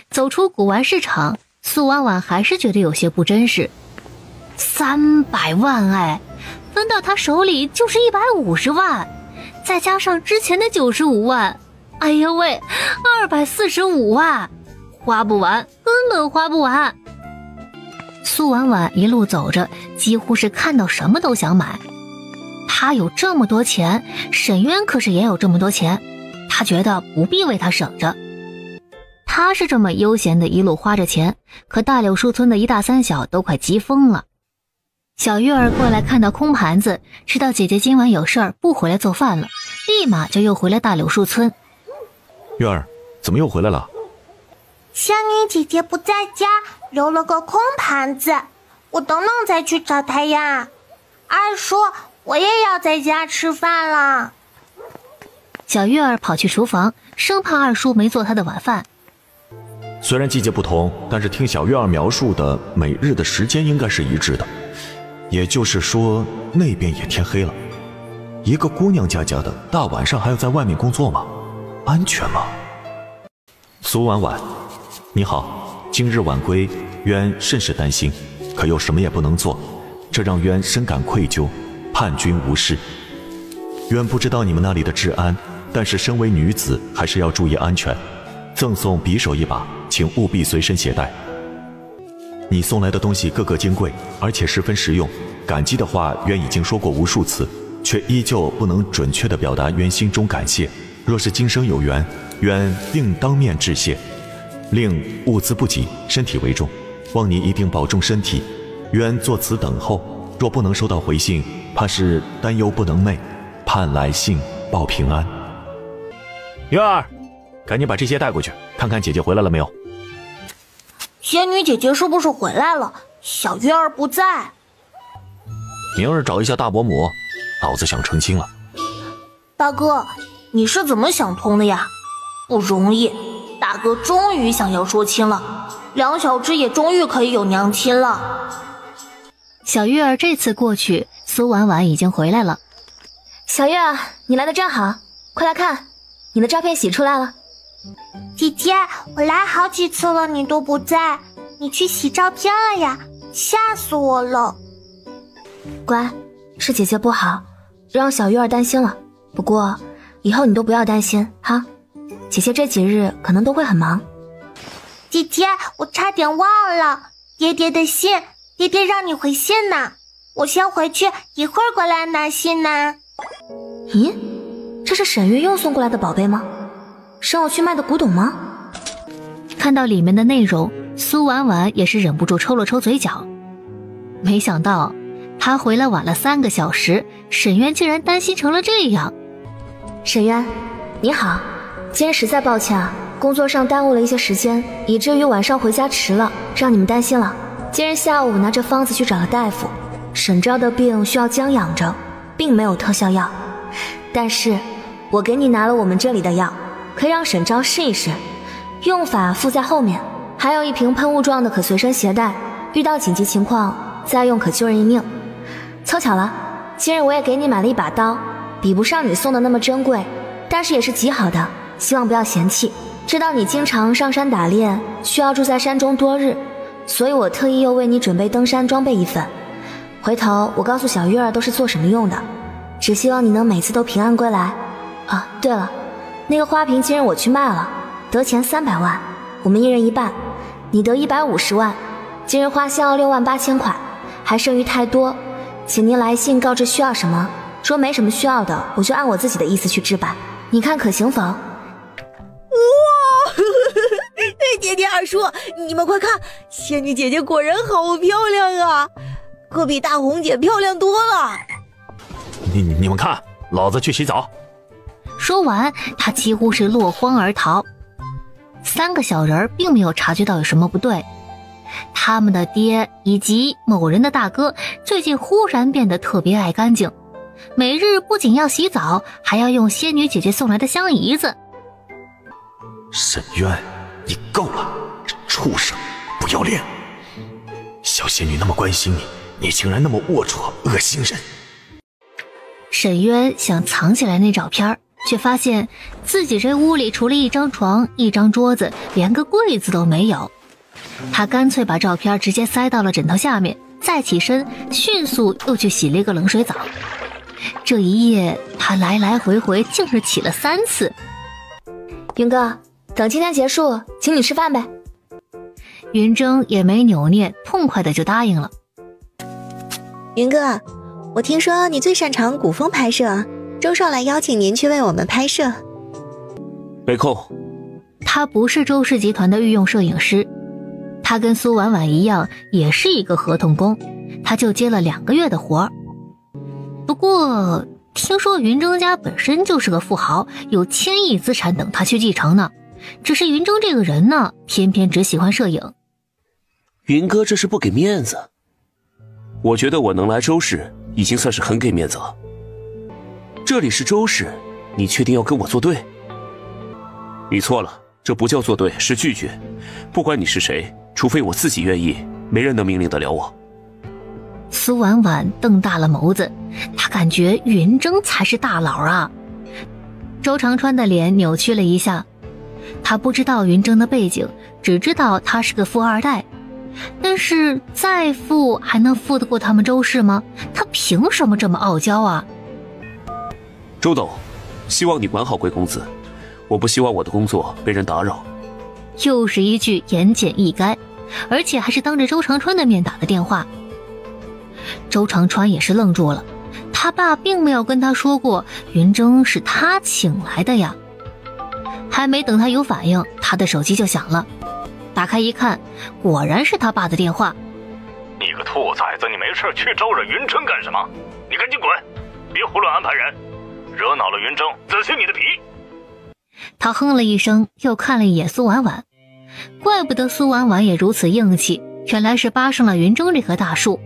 A: 走出古玩市场，苏婉婉还是觉得有些不真实。300万哎，分到他手里就是150万，再加上之前的95万，哎呀喂，245万，花不完，根本花不完。苏婉婉一路走着，几乎是看到什么都想买。她有这么多钱，沈渊可是也有这么多钱，她觉得不必为他省着。她是这么悠闲的一路花着钱，可大柳树村的一大三小都快急疯了。小月儿过来看到空盘子，知道姐姐今晚有事儿不回来做饭了，立马就又回了大柳树村。
F: 月儿，怎么又回来了？
D: 仙女姐姐不在家，留了个空盘子，我等等再去找她呀。二叔，我也要在家吃饭了。
A: 小月儿跑去厨房，生怕二叔没做她的晚饭。
F: 虽然季节不同，但是听小月儿描述的每日的时间应该是一致的，也就是说那边也天黑了。一个姑娘家的，大晚上还要在外面工作吗？安全吗？苏婉婉，你好，今日晚归，渊甚是担心，可又什么也不能做，这让渊深感愧疚，叛军无事。渊不知道你们那里的治安，但是身为女子还是要注意安全。赠送匕首一把，请务必随身携带。你送来的东西个个金贵，而且十分实用，感激的话渊已经说过无数次，却依旧不能准确地表达渊心中感谢。若是今生有缘，渊定当面致谢。另物资不急，身体为重，望你一定保重身体。渊作此等候，若不能收到回信，怕是担忧不能寐，盼来信报平安。
C: 月儿，赶紧把这些带过去，看看姐姐回来了没有。
D: 仙女姐姐是不是回来了？小月儿不在。
C: 明儿找一下大伯母，老子想成亲了。
D: 大哥，你是怎么想通的呀？不容易，大哥终于想要说亲了，梁小芝也终于可以有娘亲了。
A: 小月儿这次过去，苏婉婉已经回来了。
B: 小月儿，你来的正好，快来看，你的照片洗出来了。
D: 姐姐，我来好几次了，你都不在，你去洗照片了呀？吓死我了。
B: 乖，是姐姐不好，让小月儿担心了。不过以后你都不要担心哈，姐姐这几日可能都会很忙。
D: 姐姐，我差点忘了，爹爹的信，爹爹让你回信呢，我先回去，一会儿过来拿信呢。
B: 咦，这是沈月又送过来的宝贝吗？是要去卖的古董吗？
A: 看到里面的内容，苏婉婉也是忍不住抽了抽嘴角。没想到她回来晚了3个小时，沈渊竟然担心成了这样。
B: 沈渊，你好，今天实在抱歉啊，工作上耽误了一些时间，以至于晚上回家迟了，让你们担心了。今日下午拿着方子去找了大夫，沈昭的病需要将养着，并没有特效药，但是我给你拿了我们这里的药，可以让沈昭试一试，用法附在后面，还有一瓶喷雾状的可随身携带，遇到紧急情况再用可救人一命。凑巧了，今日我也给你买了一把刀，比不上你送的那么珍贵，但是也是极好的，希望不要嫌弃。知道你经常上山打猎，需要住在山中多日，所以我特意又为你准备登山装备一份，回头我告诉小月儿都是做什么用的，只希望你能每次都平安归来。啊，对了，那个花瓶今日我去卖了，得钱300万，我们一人一半，你得150万，今日花销6万8千块，还剩余太多，请您来信告知需要什么，说没什么需要的，我就按我自己的意思去置办，你看可行否？哇，
E: 爹爹二叔，你们快看，仙女姐姐果然好漂亮啊，可比大红姐漂亮多了。
C: 你们看，老子去洗澡。
A: 说完，他几乎是落荒而逃。3个小人并没有察觉到有什么不对，他们的爹以及某人的大哥最近忽然变得特别爱干净，每日不仅要洗澡，还要用仙女姐姐送来的香姨子。
F: 沈渊，你够了，这畜生，不要脸！小仙女那么关心你，你竟然那么龌龊，恶心人！
A: 沈渊想藏起来那照片，却发现自己这屋里除了一张床、一张桌子，连个柜子都没有。他干脆把照片直接塞到了枕头下面，再起身，迅速又去洗了一个冷水澡。这一夜，他来来回回竟是起了3次。
B: 云哥，等今天结束，请你吃饭呗。
A: 云峥也没扭捏，痛快的就答应了。
K: 云哥，我听说你最擅长古风拍摄，周少来邀请您去为我们拍摄。
I: 没空。
A: 他不是周氏集团的御用摄影师，他跟苏婉婉一样，也是一个合同工，他就接了2个月的活。不过听说云峥家本身就是个富豪，有1000亿资产等他去继承呢。只是云峥这个人呢，偏偏只喜欢摄影。
I: 云哥这是不给面子。我觉得我能来周氏已经算是很给面子了。这里是周氏，你确定要跟我作对？你错了，这不叫作对，是拒绝。不管你是谁，除非我自己愿意，没人能命令得了我。
A: 苏婉婉瞪大了眸子，她感觉云峥才是大佬啊。周长川的脸扭曲了一下，他不知道云峥的背景，只知道他是个富二代。但是再富还能富得过他们周氏吗？他凭什么这么傲娇啊？
I: 周董，希望你管好贵公子，我不希望我的工作被人打扰。
A: 又是一句言简意赅，而且还是当着周长川的面打的电话。周长川也是愣住了，他爸并没有跟他说过云峥是他请来的呀。还没等他有反应，他的手机就响了。打开一看，果然是他爸的电话。
G: 你个兔崽子，你没事去招惹云峥干什么？你赶紧滚，别胡乱安排人，惹恼了云峥自取你的皮。
A: 他哼了一声，又看了一眼苏婉婉，怪不得苏婉婉也如此硬气，原来是扒上了云峥这棵大树。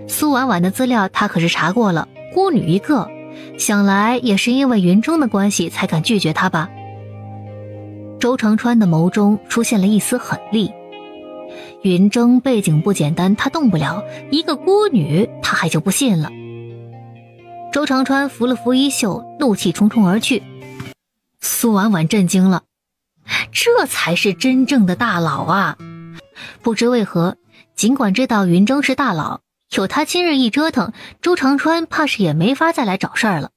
A: 苏婉婉的资料他可是查过了，孤女一个，想来也是因为云峥的关系才敢拒绝他吧。周长川的眸中出现了一丝狠厉。云峥背景不简单，他动不了，一个孤女他还就不信了。周长川扶了扶衣袖，怒气冲冲而去。苏婉婉震惊了，这才是真正的大佬啊！不知为何，尽管知道云峥是大佬，有他今日一折腾，周长川怕是也没法再来找事儿了。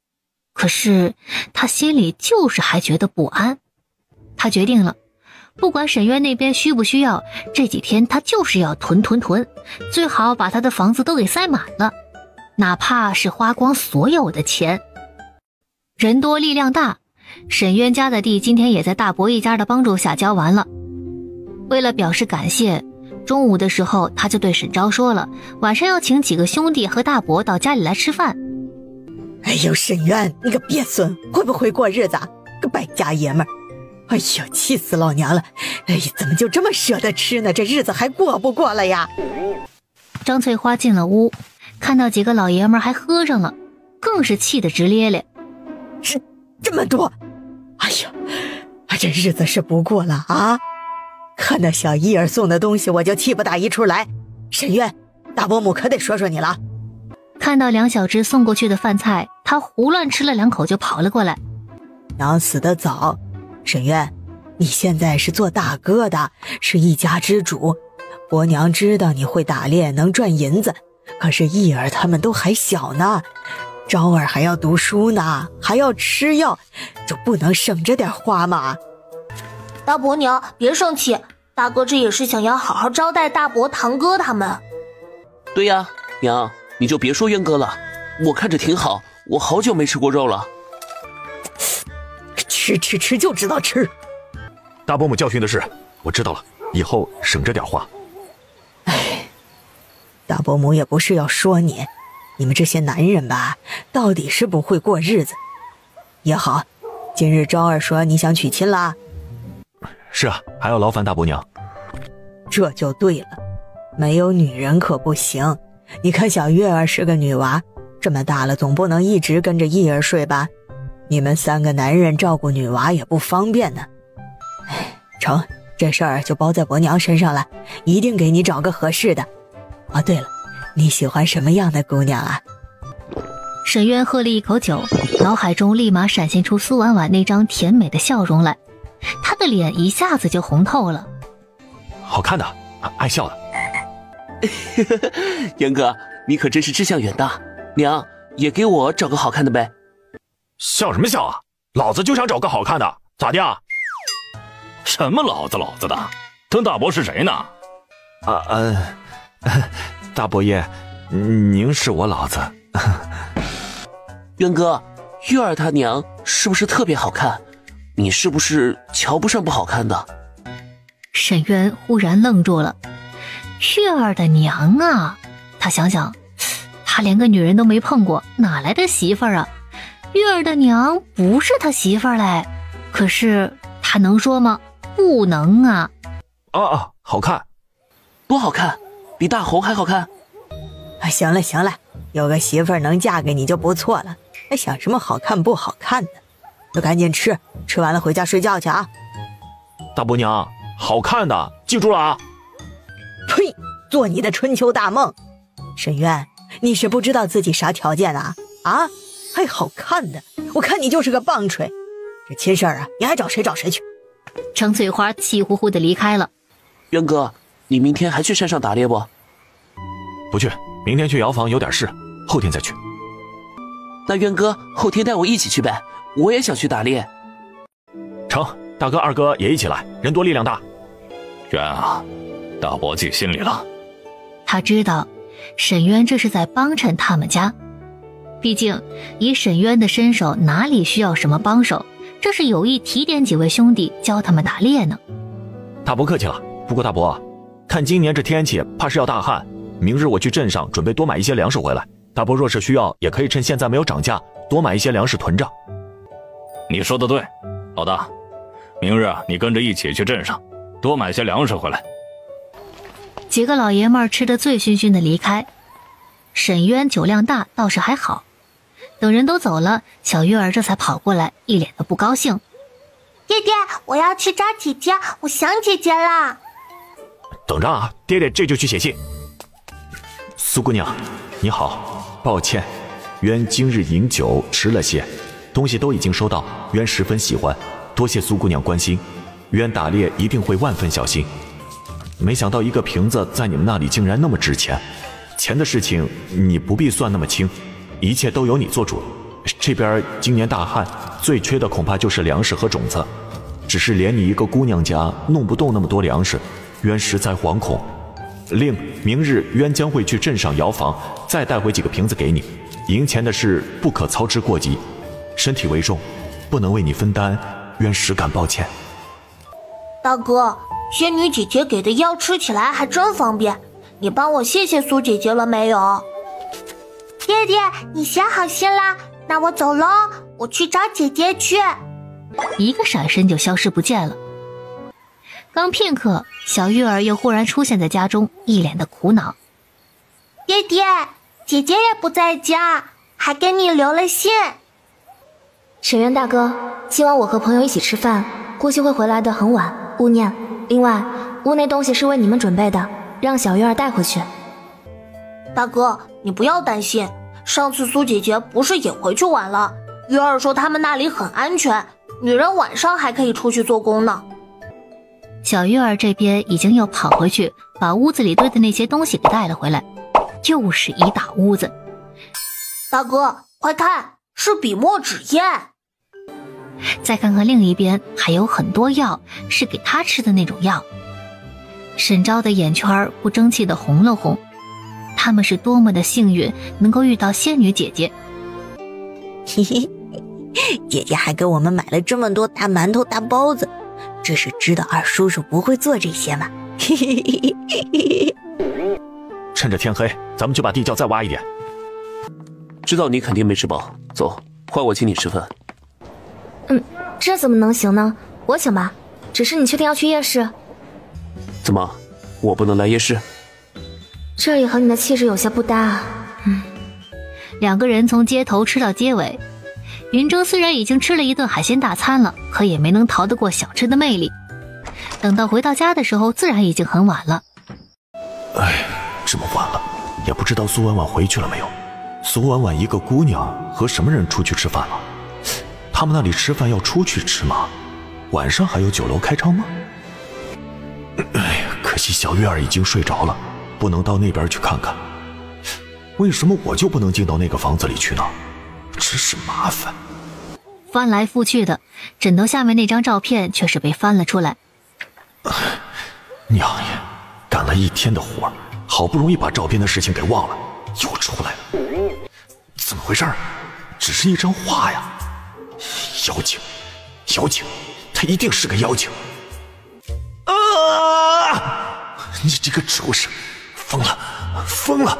A: 可是他心里就是还觉得不安。他决定了，不管沈渊那边需不需要，这几天他就是要囤，最好把他的房子都给塞满了，哪怕是花光所有的钱。人多力量大，沈渊家的地今天也在大伯一家的帮助下交完了。为了表示感谢，中午的时候他就对沈昭说了，晚上要请几个兄弟和大伯到家里来吃饭。
E: 哎呦，沈渊，你个鳖孙，会不会过日子？个败家爷们儿！哎呦，气死老娘了！哎呀，怎么就这么舍得吃呢？这日子还过不过了呀？
A: 张翠花进了屋，看到几个老爷们还喝上了，更是气得直咧咧。
E: 这么多，哎呀，这日子是不过了啊！看那小伊儿送的东西，我就气不打一处来。沈渊，大伯母可得说说你了。
A: 看到梁小芝送过去的饭菜，他胡乱吃了2口就跑了过来。
E: 娘死得早，沈渊，你现在是做大哥的，是一家之主。伯娘知道你会打猎，能赚银子，可是伊儿他们都还小呢，昭儿还要读书呢，还要吃药，就不能省着点花吗？
H: 大伯娘别生气，大哥这也是想要好好招待大伯堂哥他们。
I: 对呀，娘，你就别说渊哥了，我看着挺好，我好久没吃过肉了。
E: 吃就知道吃。
F: 大伯母教训的是，我知道了，以后省着点花。
E: 哎，大伯母也不是要说你，你们这些男人吧，到底是不会过日子。也好，今日昭儿说你想娶亲啦。
F: 是啊，还要劳烦大伯娘。
E: 这就对了，没有女人可不行。你看小月儿是个女娃，这么大了总不能一直跟着伊儿睡吧，你们3个男人照顾女娃也不方便呢。哎，成，这事儿就包在伯娘身上了，一定给你找个合适的。哦，对了，你喜欢什么样的姑娘啊？
A: 沈渊喝了一口酒，脑海中立马闪现出苏婉婉那张甜美的笑容来，他的脸一下子就红透了。
C: 好看的，爱笑的。
I: 渊哥，你可真是志向远大，娘也给我找个好看的呗。
C: 笑什么笑啊？老子就想找个好看的，咋的啊？
G: 什么老子的？邓大伯是谁呢？
C: 大伯爷，您是我老子。
I: 渊哥，月儿他娘是不是特别好看？你是不是瞧不上不好看的？
A: 沈渊忽然愣住了。月儿的娘啊，他想想，他连个女人都没碰过，哪来的媳妇儿啊？月儿的娘不是他媳妇儿嘞，可是他能说吗？不能啊。
C: 好看。
I: 多好看？比大红还好看？
E: 行了，有个媳妇儿能嫁给你就不错了，还想什么好看不好看的？就赶紧吃完了回家睡觉去啊！
C: 大伯娘，好看的，记住了啊！
E: 呸！做你的春秋大梦！沈渊，你是不知道自己啥条件啊？还好看的？我看你就是个棒槌！这亲事儿啊，你爱找谁找谁去！
A: 程翠花气呼呼地离开了。
I: 渊哥，你明天还去山上打猎不？
C: 不去，明天去窑房有点事，后天再去。
I: 那渊哥后天带我一起去呗，我也想去打猎。
C: 成，大哥二哥也一起来，人多力量大。
G: 渊啊，大伯记心里了。
A: 他知道沈渊这是在帮衬他们家，毕竟以沈渊的身手，哪里需要什么帮手，这是有意提点几位兄弟教他们打猎呢。
C: 大伯客气了，不过大伯，看今年这天气，怕是要大旱，明日我去镇上准备多买一些粮食回来，大伯若是需要，也可以趁现在没有涨价，多买一些粮食囤着。
G: 你说的对，老大，明日你跟着一起去镇上，多买些粮食回来。
A: 几个老爷们儿吃得醉醺醺的离开，沈渊酒量大倒是还好。等人都走了，小月儿这才跑过来，一脸的不高兴。
H: 爹爹，我要去找姐姐，我想姐姐啦。
C: 等着啊，爹爹这就去写信。苏姑娘，你好，抱歉，渊今日饮酒迟了些，东西都已经收到，渊十分喜欢，多谢苏姑娘关心，渊打猎一定会万分小心。没想到一个瓶子在你们那里竟然那么值钱，钱的事情你不必算那么清，一切都由你做主。这边今年大旱，最缺的恐怕就是粮食和种子，只是连你一个姑娘家弄不动那么多粮食，渊实在惶恐。另明日渊将会去镇上窑房，再带回几个瓶子给你。赢钱的事不可操之过急，身体为重，不能为你分担，渊实感抱歉。
H: 大哥，仙女姐姐给的药吃起来还真方便，你帮我谢谢苏姐姐了没有？爹爹，你写好信啦，那我走喽，我去找姐姐去。
A: 一个闪身就消失不见了。刚片刻，小玉儿又忽然出现在家中，一脸的苦恼。
H: 爹爹，姐姐也不在家，还给你留了信。
B: 沈渊大哥，今晚我和朋友一起吃饭，估计会回来的很晚，勿念。另外，屋内东西是为你们准备的，让小月儿带回去。
H: 大哥，你不要担心，上次苏姐姐不是也回去玩了？月儿说他们那里很安全，女人晚上还可以出去做工呢。
A: 小月儿这边已经又跑回去，把屋子里堆的那些东西给带了回来，又是一大屋子。
H: 大哥，快看，是笔墨纸砚。
A: 再看看另一边，还有很多药，是给他吃的那种药。沈昭的眼圈不争气的红了红，他们是多么的幸运，能够遇到仙女姐姐。
K: 嘿嘿，姐姐还给我们买了这么多大馒头、大包子，这是知道二叔叔不会做这些吗？嘿嘿嘿嘿嘿。
C: 趁着天黑，咱们就把地窖再挖一点。
I: 知道你肯定没吃饱，走，换我请你吃饭。
B: 这怎么能行呢？我请吧。只是你确定要去夜市？
I: 怎么，我不能来夜市？
B: 这里和你的气质有些不搭。
A: 两个人从街头吃到街尾。云峥虽然已经吃了一顿海鲜大餐了，可也没能逃得过小吃的魅力。等到回到家的时候，自然已经很晚了。
C: 哎，这么晚了，也不知道苏婉婉回去了没有。
F: 昨晚一个姑娘和什么人出去吃饭了？他们那里吃饭要出去吃吗？晚上还有酒楼开张吗？哎呀，可惜小月儿已经睡着了，不能到那边去看看。为什么我就不能进到那个房子里去呢？真是麻烦。
A: 翻来覆去的，枕头下面那张照片却是被翻了出来。
F: 娘爷，干了一天的活，好不容易把照片的事情给忘了，又出来了。怎么回事？只是一张画呀。妖精，妖精，他一定是个妖精。啊！你这个畜生，疯了，疯了！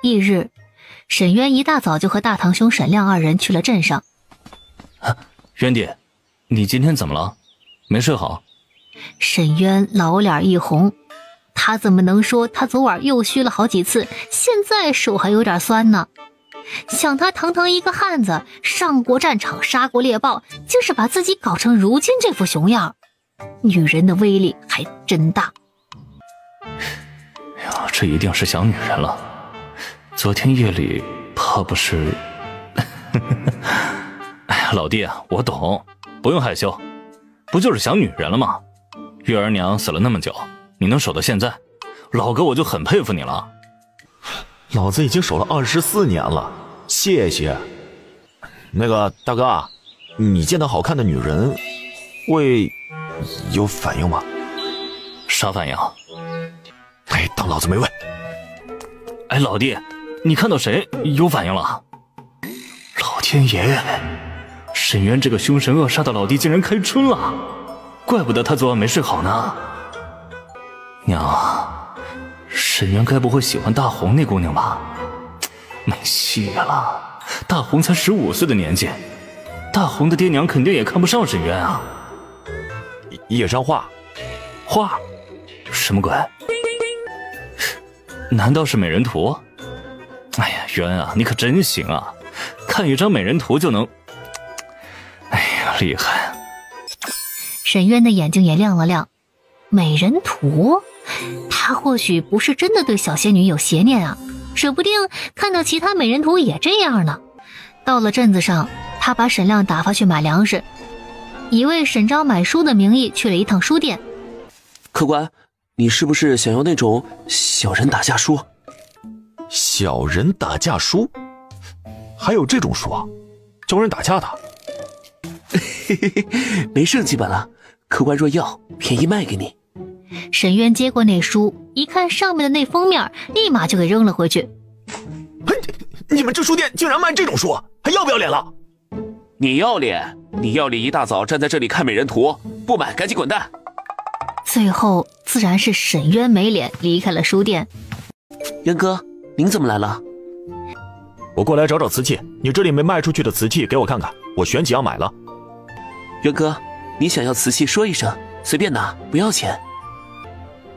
A: 翌日，沈渊一大早就和大堂兄沈亮二人去了镇上。
G: 渊弟，你今天怎么了？没睡好？
A: 沈渊老脸一红，他怎么能说他昨晚又虚了好几次，现在手还有点酸呢？想他堂堂一个汉子，上过战场，杀过猎豹，竟是把自己搞成如今这副熊样。女人的威力还真大。
G: 哎呀，这一定是想女人了。昨天夜里怕不是……哎呀，老弟啊，我懂，不用害羞，不就是想女人了吗？月儿娘死了那么久，你能守到现在，老哥我就很佩服你了。
F: 老子已经守了24年了，谢谢。那个大哥，你见到好看的女人会有反应吗？
G: 啥反应？
F: 哎，当老子没问。
G: 哎，老弟，你看到谁有反应了？老天爷，沈渊这个凶神恶煞的老弟竟然开春了，怪不得他昨晚没睡好呢。娘，沈渊该不会喜欢大红那姑娘吧？没戏了，大红才15岁的年纪，大红的爹娘肯定也看不上沈渊啊。
F: 野山画，
G: 画？什么鬼？难道是美人图？哎呀，渊啊，你可真行啊，看一张美人图就能……哎呀，厉害！
A: 沈渊的眼睛也亮了亮，美人图？他或许不是真的对小仙女有邪念啊，指不定看到其他美人图也这样呢。到了镇子上，他把沈亮打发去买粮食，以为沈昭买书的名义去了一趟书店。
I: 客官，你是不是想要那种小人打架书？
F: 小人打架书？还有这种书啊？教人打架的？
I: 嘿嘿嘿，没剩几本了，客官若要，便宜卖给你。
A: 沈渊接过那书，一看上面的那封面，立马就给扔了回去。
F: 你们这书店竟然卖这种书，还要不要脸了？
I: 你要脸？你要脸一大早站在这里看美人图，不买赶紧滚蛋！
A: 最后自然是沈渊没脸离开了书店。
I: 渊哥，您怎么来了？
F: 我过来找找瓷器，你这里没卖出去的瓷器给我看看，我选几样买了。
I: 渊哥，你想要瓷器说一声，随便拿，不要钱。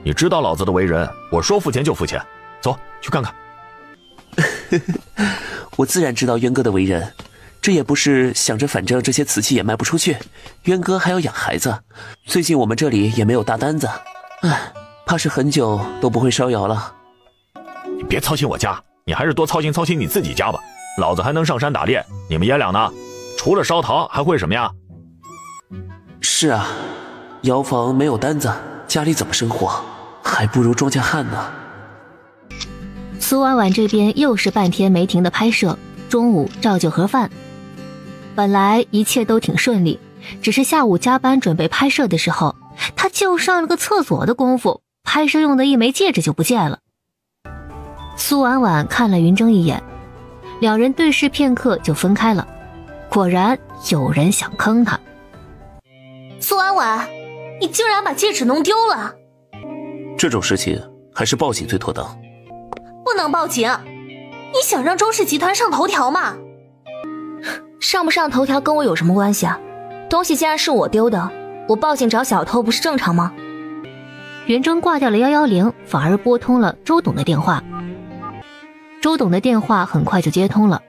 F: 你知道老子的为人，我说付钱就付钱，走去看看。
I: 我自然知道渊哥的为人，这也不是想着反正这些瓷器也卖不出去，渊哥还要养孩子，最近我们这里也没有大单子，唉，怕是很久都不会烧窑了。
F: 你别操心我家，你还是多操心操心你自己家吧。老子还能上山打猎，你们爷俩呢？除了烧陶还会什么呀？
I: 是啊，窑房没有单子，家里怎么生活？还不如庄稼汉呢。
A: 苏婉婉这边又是半天没停的拍摄，中午照旧盒饭。本来一切都挺顺利，只是下午加班准备拍摄的时候，他就上了个厕所的功夫，拍摄用的一枚戒指就不见了。苏婉婉看了云峥一眼，两人对视片刻就分开了。果然有人想坑他。
J: 苏婉婉，你竟然把戒指弄丢了！
I: 这种事情还是报警最妥当。
J: 不能报警，你想让周氏集团上头条吗？
B: 上不上头条跟我有什么关系啊？东西既然是我丢的，我报警找小偷不是正常吗？
A: 云峥挂掉了110，反而拨通了周董的电话。周董的电话很快就接通了，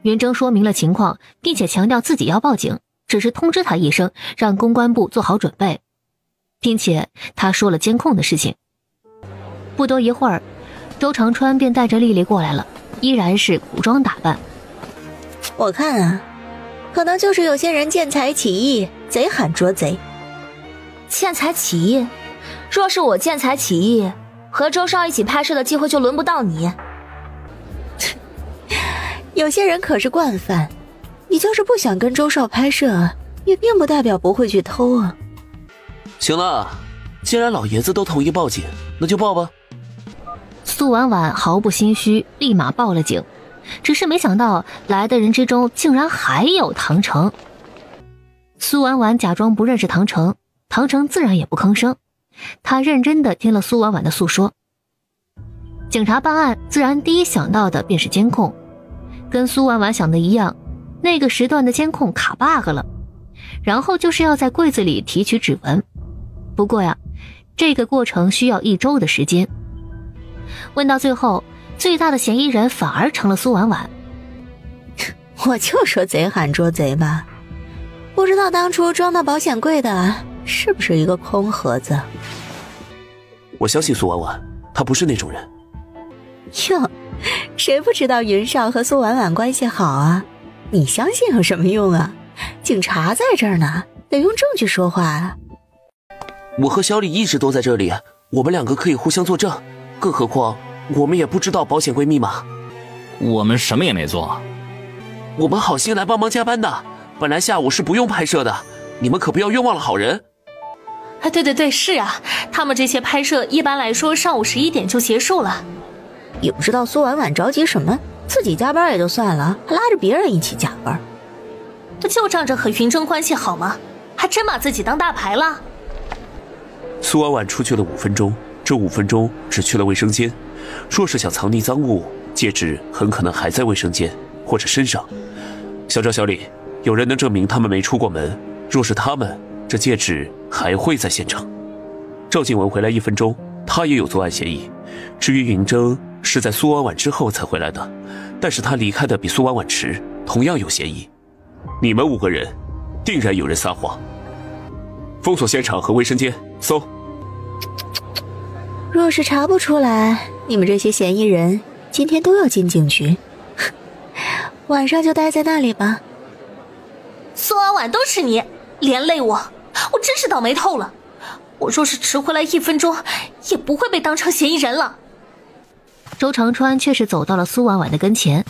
A: 云峥说明了情况，并且强调自己要报警，只是通知他一声，让公关部做好准备，并且他说了监控的事情。不多一会儿，周长川便带着丽丽过来了。依然是古装打扮。
K: 我看啊，可能就是有些人见财起意，贼喊捉贼。
B: 见财起意？若是我见财起意，和周少一起拍摄的机会就轮不到你。
K: 有些人可是惯犯，你就是不想跟周少拍摄，也并不代表不会去偷啊。
I: 行了，既然老爷子都同意报警，那就报吧。
A: 苏婉婉毫不心虚，立马报了警。只是没想到来的人之中竟然还有唐城。苏婉婉假装不认识唐城，唐城自然也不吭声。他认真地听了苏婉婉的诉说。警察办案自然第一想到的便是监控，跟苏婉婉想的一样，那个时段的监控卡 bug 了，然后就是要在柜子里提取指纹。不过呀，这个过程需要1周的时间。问到最后，最大的嫌疑人反而成了苏婉婉。
K: 我就说贼喊捉贼吧，不知道当初装到保险柜的是不是一个空盒子。
I: 我相信苏婉婉，她不是那种人。
K: 哟，谁不知道云少和苏婉婉关系好啊？你相信有什么用啊？警察在这儿呢，得用证据说话啊。
I: 我和小李一直都在这里，我们2个可以互相作证，更何况我们也不知道保险柜密码。
G: 我们什么也没做，
I: 我们好心来帮忙加班的，本来下午是不用拍摄的，你们可不要冤枉了好人。
J: 对，是啊，他们这些拍摄一般来说上午11点就结束了。
K: 也不知道苏婉婉着急什么，自己加班也就算了，还拉着别人一起加班。
J: 不就仗着和云峥关系好吗？还真把自己当大牌了。
I: 苏婉婉出去了5分钟，这5分钟只去了卫生间。若是想藏匿赃物，戒指很可能还在卫生间或者身上。小赵、小李，有人能证明他们没出过门？若是他们，这戒指还会在现场。赵静雯回来1分钟，他也有作案嫌疑。至于云峥，是在苏婉婉之后才回来的，但是他离开的比苏婉婉迟，同样有嫌疑。你们5个人，定然有人撒谎。封锁现场和卫生间，搜。
K: 若是查不出来，你们这些嫌疑人今天都要进警局，晚上就待在那里吧。
J: 苏婉婉都是你，连累我真是倒霉透了。我若是迟回来1分钟，也不会被当成嫌疑人了。
A: 周长川却是走到了苏婉婉的跟前。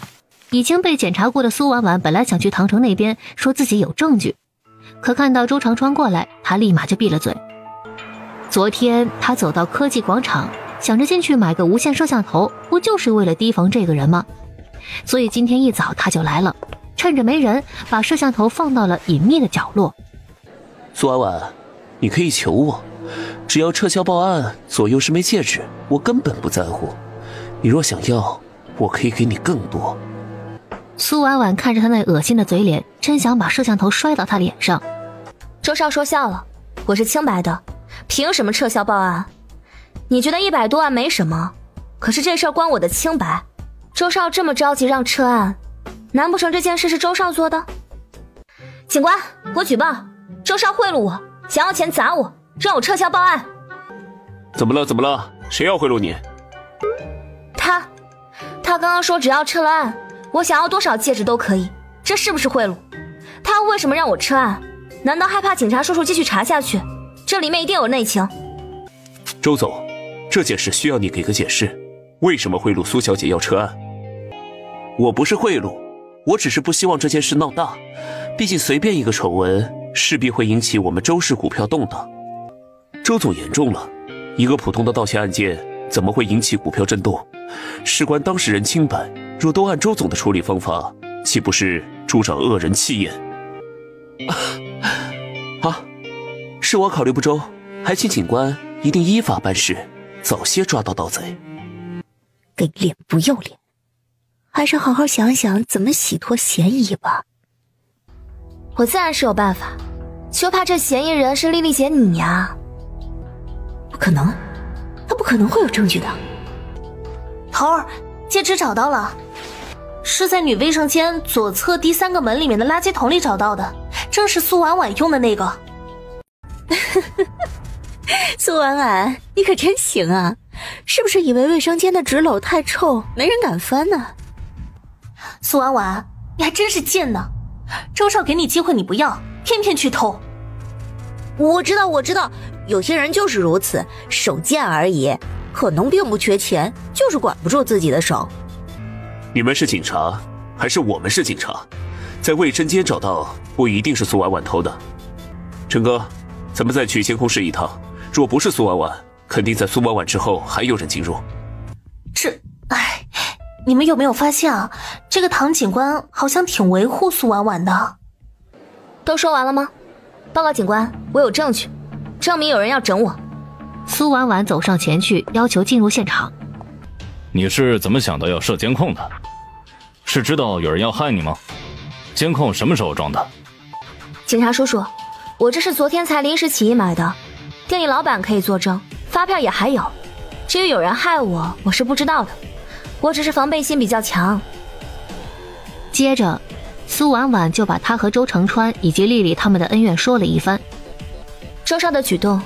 A: 已经被检查过的苏婉婉本来想去唐城那边说自己有证据，可看到周长川过来，他立马就闭了嘴。昨天他走到科技广场，想着进去买个无线摄像头，不就是为了提防这个人吗？所以今天一早他就来了，趁着没人，把摄像头放到了隐秘的角落。
I: 苏婉婉，你可以求我，只要撤销报案，左右是枚戒指，我根本不在乎。你若想要，我可以给你更多。
A: 苏婉婉看着他那恶心的嘴脸，真想把摄像头摔到他脸上。
B: 周少说笑了，我是清白的，凭什么撤销报案？你觉得100多万没什么，可是这事儿关我的清白。周少这么着急让撤案，难不成这件事是周少做的？警官，我举报，周少贿赂我，想要钱砸我，让我撤销报案。
I: 怎么了？谁要贿赂你？
B: 他刚刚说只要撤了案，我想要多少戒指都可以，这是不是贿赂？他为什么让我撤案？难道害怕警察叔叔继续查下去？这里面一定有内情。
I: 周总，这件事需要你给个解释，为什么贿赂苏小姐要撤案？我不是贿赂，我只是不希望这件事闹大，毕竟随便一个丑闻势必会引起我们周氏股票动荡。周总严重了，一个普通的盗窃案件怎么会引起股票震动？事关当事人清白，若都按周总的处理方法，岂不是助长恶人气焰？是我考虑不周，还请警官一定依法办事，早些抓到盗贼。
K: 给脸不要脸，还是好好想想怎么洗脱嫌疑吧。
B: 我自然是有办法，就怕这嫌疑人是丽丽姐你呀。
K: 不可能，他不可能会有证据的。
J: 头儿，戒指找到了，是在女卫生间左侧第3个门里面的垃圾桶里找到的，正是苏婉婉用的那个。
K: 苏婉婉，你可真行啊！是不是以为卫生间的纸篓太臭，没人敢翻呢？
J: 苏婉婉，你还真是贱呢！周少给你机会你不要，偏偏去偷。
K: 我知道，有些人就是如此，手贱而已，可能并不缺钱，就是管不住自己的手。
I: 你们是警察，还是我们是警察？在卫生间找到不一定是苏婉婉偷的。陈哥，咱们再去监控室一趟，若不是苏婉婉，肯定在苏婉婉之后还有人进入。
J: 你们有没有发现啊？这个唐警官好像挺维护苏婉婉的。
B: 都说完了吗？报告警官，我有证据，证明有人要整我。
A: 苏婉婉走上前去，要求进入现场。
G: 你是怎么想到要设监控的？是知道有人要害你吗？监控什么时候装的？
B: 警察叔叔，我这是昨天才临时起意买的，店里老板可以作证，发票也还有。至于有人害我，我是不知道的，我只是防备心比较强。
A: 接着苏婉婉就把她和周成川以及丽丽他们的恩怨说了一番。
B: 周少的举动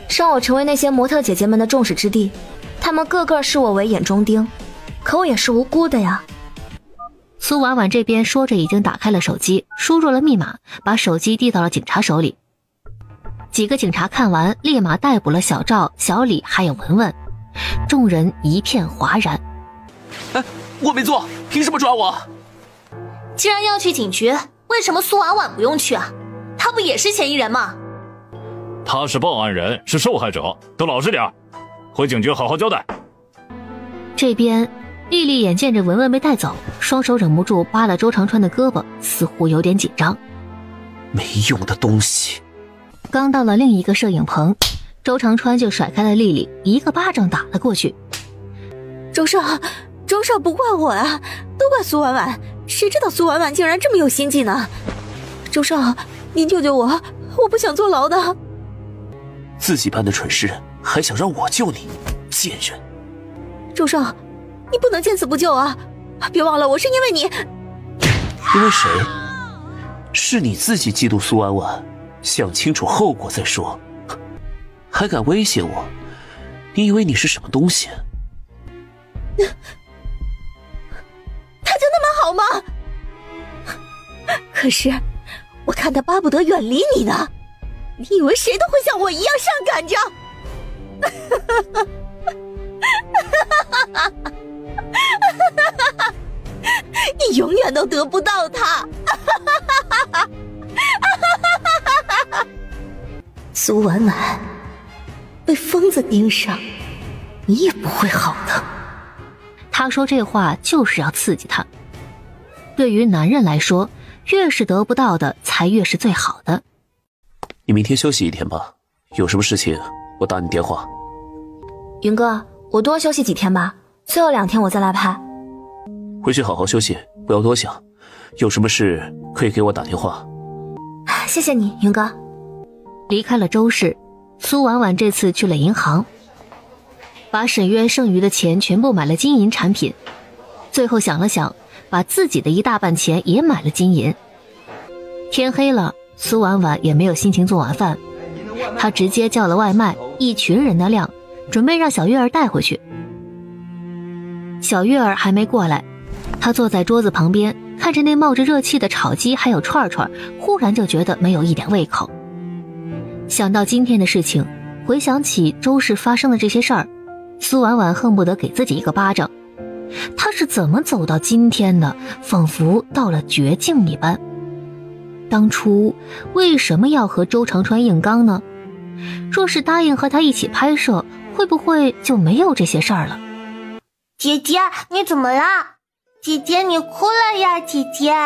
B: 让我成为那些模特姐姐们的众矢之的，她们个个视我为眼中钉，可我也是无辜的呀。
A: 苏婉婉这边说着已经打开了手机，输入了密码，把手机递到了警察手里。几个警察看完，立马逮捕了小赵、小李还有文文，众人一片哗然。
I: 我没做，凭什么抓我？
J: 既然要去警局，为什么苏婉婉不用去啊？她不也是嫌疑人吗？
G: 他是报案人，是受害者，都老实点，回警局好好交代。
A: 这边丽丽眼见着文文被带走，双手忍不住扒了周长川的胳膊，似乎有点紧张。
I: 没用的东西。
A: 刚到了另一个摄影棚，周长川就甩开了丽丽，一个巴掌打了过去。
K: 周少不怪我啊，都怪苏婉婉，谁知道苏婉婉竟然这么有心计呢？周少，您救救我，我不想坐牢的。
I: 自己办的蠢事还想让我救你，贱人！
K: 周少，你不能见死不救啊！别忘了，我是因为你。
I: 因为谁？是你自己嫉妒苏婉婉，想清楚后果再说，还敢威胁我？你以为你是什么东西？
K: 他就那么好吗？可是我看他巴不得远离你呢。你以为谁都会像我一样上赶着？你永远都得不到他。苏婉婉，被疯子盯上，你也不会好的。
A: 他说这话就是要刺激他。对于男人来说，越是得不到的才越是最好的。
I: 你明天休息一天吧，有什么事情我打你电话。
B: 云哥，我多休息几天吧，最后2天我再来拍。
I: 回去好好休息，不要多想，有什么事可以给我打电话。
B: 谢谢你，云哥。
A: 离开了周氏，苏婉婉这次去了银行，把沈渊剩余的钱全部买了金银产品，最后想了想，把自己的一大半钱也买了金银。天黑了，苏婉婉也没有心情做晚饭，她直接叫了外卖，一群人的量，准备让小月儿带回去。小月儿还没过来，她坐在桌子旁边，看着那冒着热气的炒鸡还有串串，忽然就觉得没有一点胃口。想到今天的事情，回想起周氏发生的这些事儿，苏婉婉恨不得给自己一个巴掌。她是怎么走到今天的，仿佛到了绝境一般。当初为什么要和周长川硬刚呢？若是答应和他一起拍摄，会不会就没有这些事儿了？
H: 姐姐，你怎么啦？姐姐，你哭了呀？姐姐，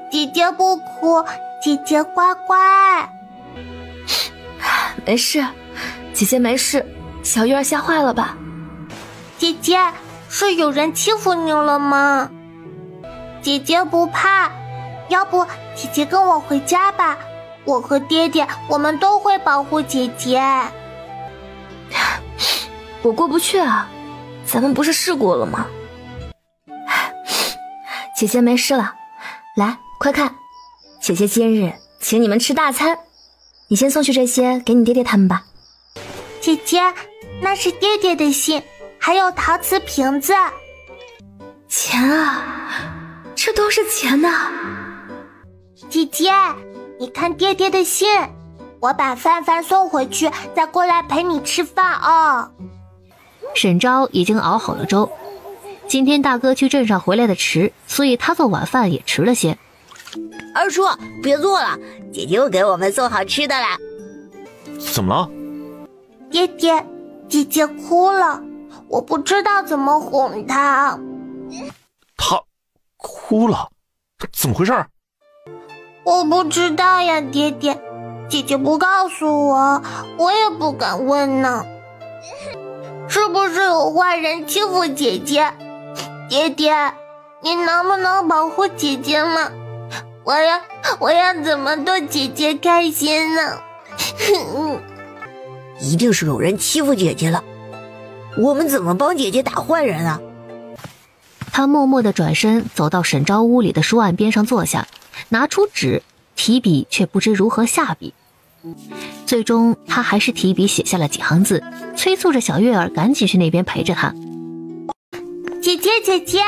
H: 姐姐不哭，姐姐乖乖。
B: 没事，姐姐没事，小月儿吓坏了吧？
H: 姐姐，是有人欺负你了吗？姐姐不怕，要不姐姐跟我回家吧，我和爹爹我们都会保护姐姐。
B: 我过不去啊，咱们不是试过了吗？姐姐没事了，来，快看，姐姐今日请你们吃大餐，你先送去这些给你爹爹他们吧。
H: 姐姐，那是爹爹的信，还有陶瓷瓶子。
B: 钱啊，这都是钱呐！
H: 姐姐，你看爹爹的信，我把饭送回去，再过来陪你吃饭哦。
A: 沈昭已经熬好了粥，今天大哥去镇上回来的迟，所以他做晚饭也迟了些。
K: 二叔，别做了，姐姐又给我们送好吃的啦。
F: 怎么了？
H: 爹爹，姐姐哭了，我不知道怎么哄她。
F: 她哭了？怎么回事？
H: 我不知道呀，爹爹，姐姐不告诉我，我也不敢问呢。是不是有坏人欺负姐姐？爹爹，你能不能保护姐姐吗？我要怎么逗姐姐开心呢？
K: 一定是有人欺负姐姐了，我们怎么帮姐姐打坏人啊？
A: 他默默地转身走到沈昭屋里的书案边上坐下，拿出纸，提笔却不知如何下笔。最终他还是提笔写下了几行字，催促着小月儿赶紧去那边陪着他。
H: 姐姐，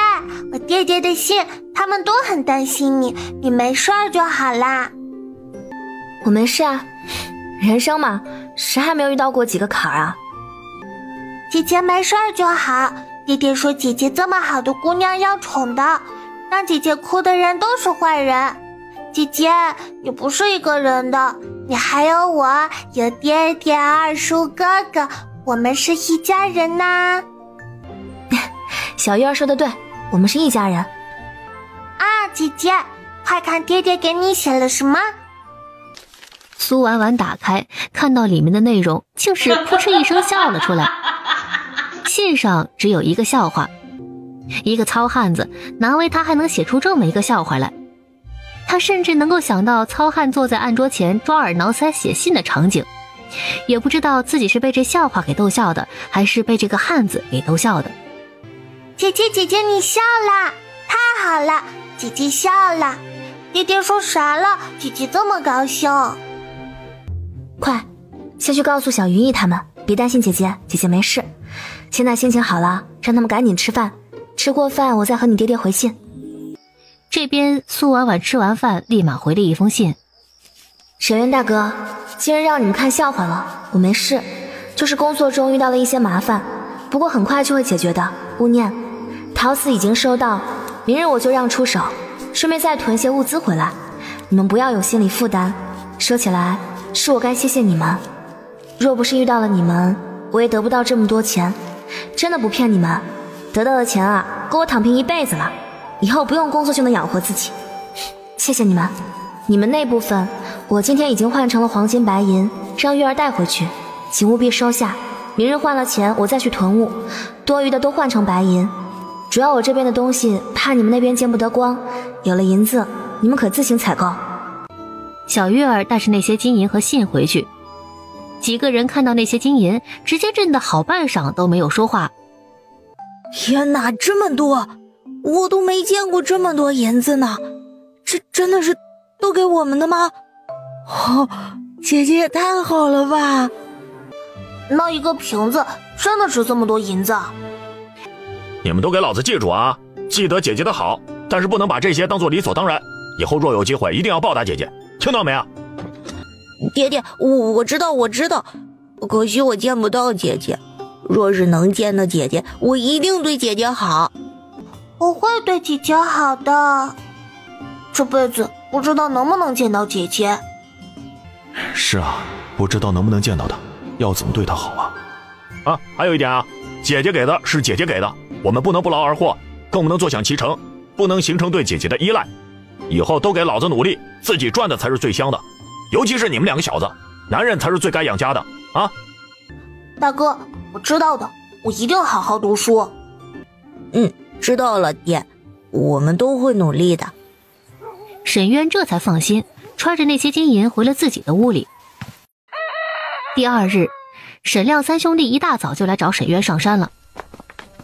H: 我爹爹的信，他们都很担心你，你没事儿就好啦。
B: 我没事啊，人生嘛，谁还没有遇到过几个坎儿啊？
H: 姐姐没事儿就好，爹爹说姐姐这么好的姑娘要宠的，让姐姐哭的人都是坏人。姐姐，你不是一个人的，你还有我，有爹爹、二叔、哥哥，我们是一家人呐。
B: 小月儿说的对，我们是一家人。
H: 啊，姐姐，快看爹爹给你写了什么。
A: 苏婉婉打开，看到里面的内容，竟是扑哧一声笑了出来。信上只有一个笑话，一个糙汉子，难为他还能写出这么一个笑话来。他甚至能够想到糙汉坐在案桌前抓耳挠腮写信的场景，也不知道自己是被这笑话给逗笑的，还是被这个汉子给逗笑的。
H: 姐姐，你笑了，太好了，姐姐笑了。爹爹说啥了？姐姐这么高兴。
B: 快，下去告诉小云逸他们，别担心姐姐，姐姐没事。现在心情好了，让他们赶紧吃饭，吃过饭我再和你爹爹回信。
A: 这边苏婉婉吃完饭，立马回了一封信。
B: 沈渊大哥，今日让你们看笑话了，我没事，就是工作中遇到了一些麻烦，不过很快就会解决的。勿念，陶瓷已经收到，明日我就让出手，顺便再囤些物资回来，你们不要有心理负担。说起来，是我该谢谢你们，若不是遇到了你们，我也得不到这么多钱，真的不骗你们，得到的钱啊，够我躺平一辈子了，以后不用工作就能养活自己。谢谢你们，你们那部分我今天已经换成了黄金白银，让月儿带回去，请务必收下。明日换了钱我再去囤物，多余的都换成白银。主要我这边的东西怕你们那边见不得光，有了银子你们可自行采购。
A: 小月儿带着那些金银和信回去，几个人看到那些金银，直接震得好半晌都没有说话。
K: 天哪，这么多，我都没见过这么多银子呢，这真的是都给我们的吗？哦，姐姐也太好了吧。
J: 那一个瓶子真的值这么多银子？
C: 你们都给老子记住啊，记得姐姐的好，但是不能把这些当做理所当然，以后若有机会一定要报答姐姐，听到没啊？
K: 爹爹，我知道，可惜我见不到姐姐，若是能见到姐姐，我一定对姐姐好。
H: 我会对姐姐好的，
J: 这辈子不知道能不能见到姐姐。
F: 是啊，不知道能不能见到她，要怎么对她好啊？
C: 啊，还有一点啊，姐姐给的是姐姐给的，我们不能不劳而获，更不能坐享其成，不能形成对姐姐的依赖。以后都给老子努力，自己赚的才是最香的，尤其是你们两个小子，男人才是最该养家的啊！
J: 大哥，我知道的，我一定好好读书。
K: 知道了，爹，我们都会努力的。
A: 沈渊这才放心，揣着那些金银回了自己的屋里。第二日，沈亮三兄弟一大早就来找沈渊上山了。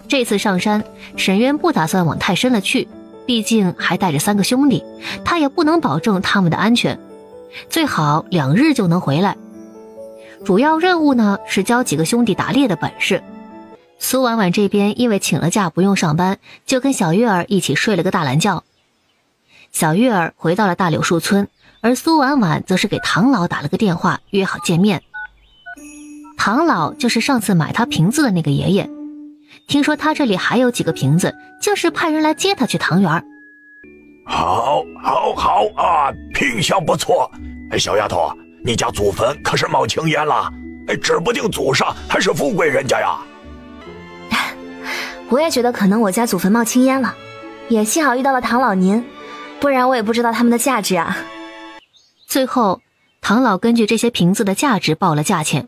A: 这次上山，沈渊不打算往太深了去，毕竟还带着3个兄弟，他也不能保证他们的安全，最好2日就能回来。主要任务呢是教几个兄弟打猎的本事。苏婉婉这边因为请了假不用上班，就跟小月儿一起睡了个大懒觉。小月儿回到了大柳树村，而苏婉婉则是给唐老打了个电话，约好见面。唐老就是上次买他瓶子的那个爷爷，听说他这里还有几个瓶子，竟是派人来接他去唐园。
L: 好啊，品相不错。小丫头，你家祖坟可是冒青烟了，指不定祖上还是富贵人家呀。
B: 我也觉得可能我家祖坟冒青烟了，也幸好遇到了唐老您，不然我也不知道他们的价值啊。
A: 最后唐老根据这些瓶子的价值报了价钱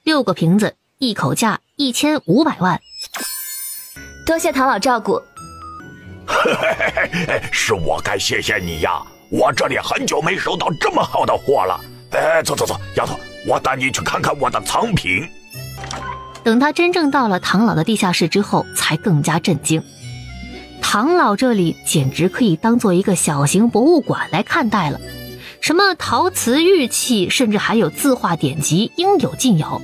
A: ，6个瓶子一口价1500万。
B: 多谢唐老照顾。
L: 是我该谢谢你呀，我这里很久没收到这么好的货了。走，丫头，我带你去看看我的藏品。
A: 等他真正到了唐老的地下室之后，才更加震惊。唐老这里简直可以当做一个小型博物馆来看待了，什么陶瓷玉器，甚至还有字画典籍，应有尽有，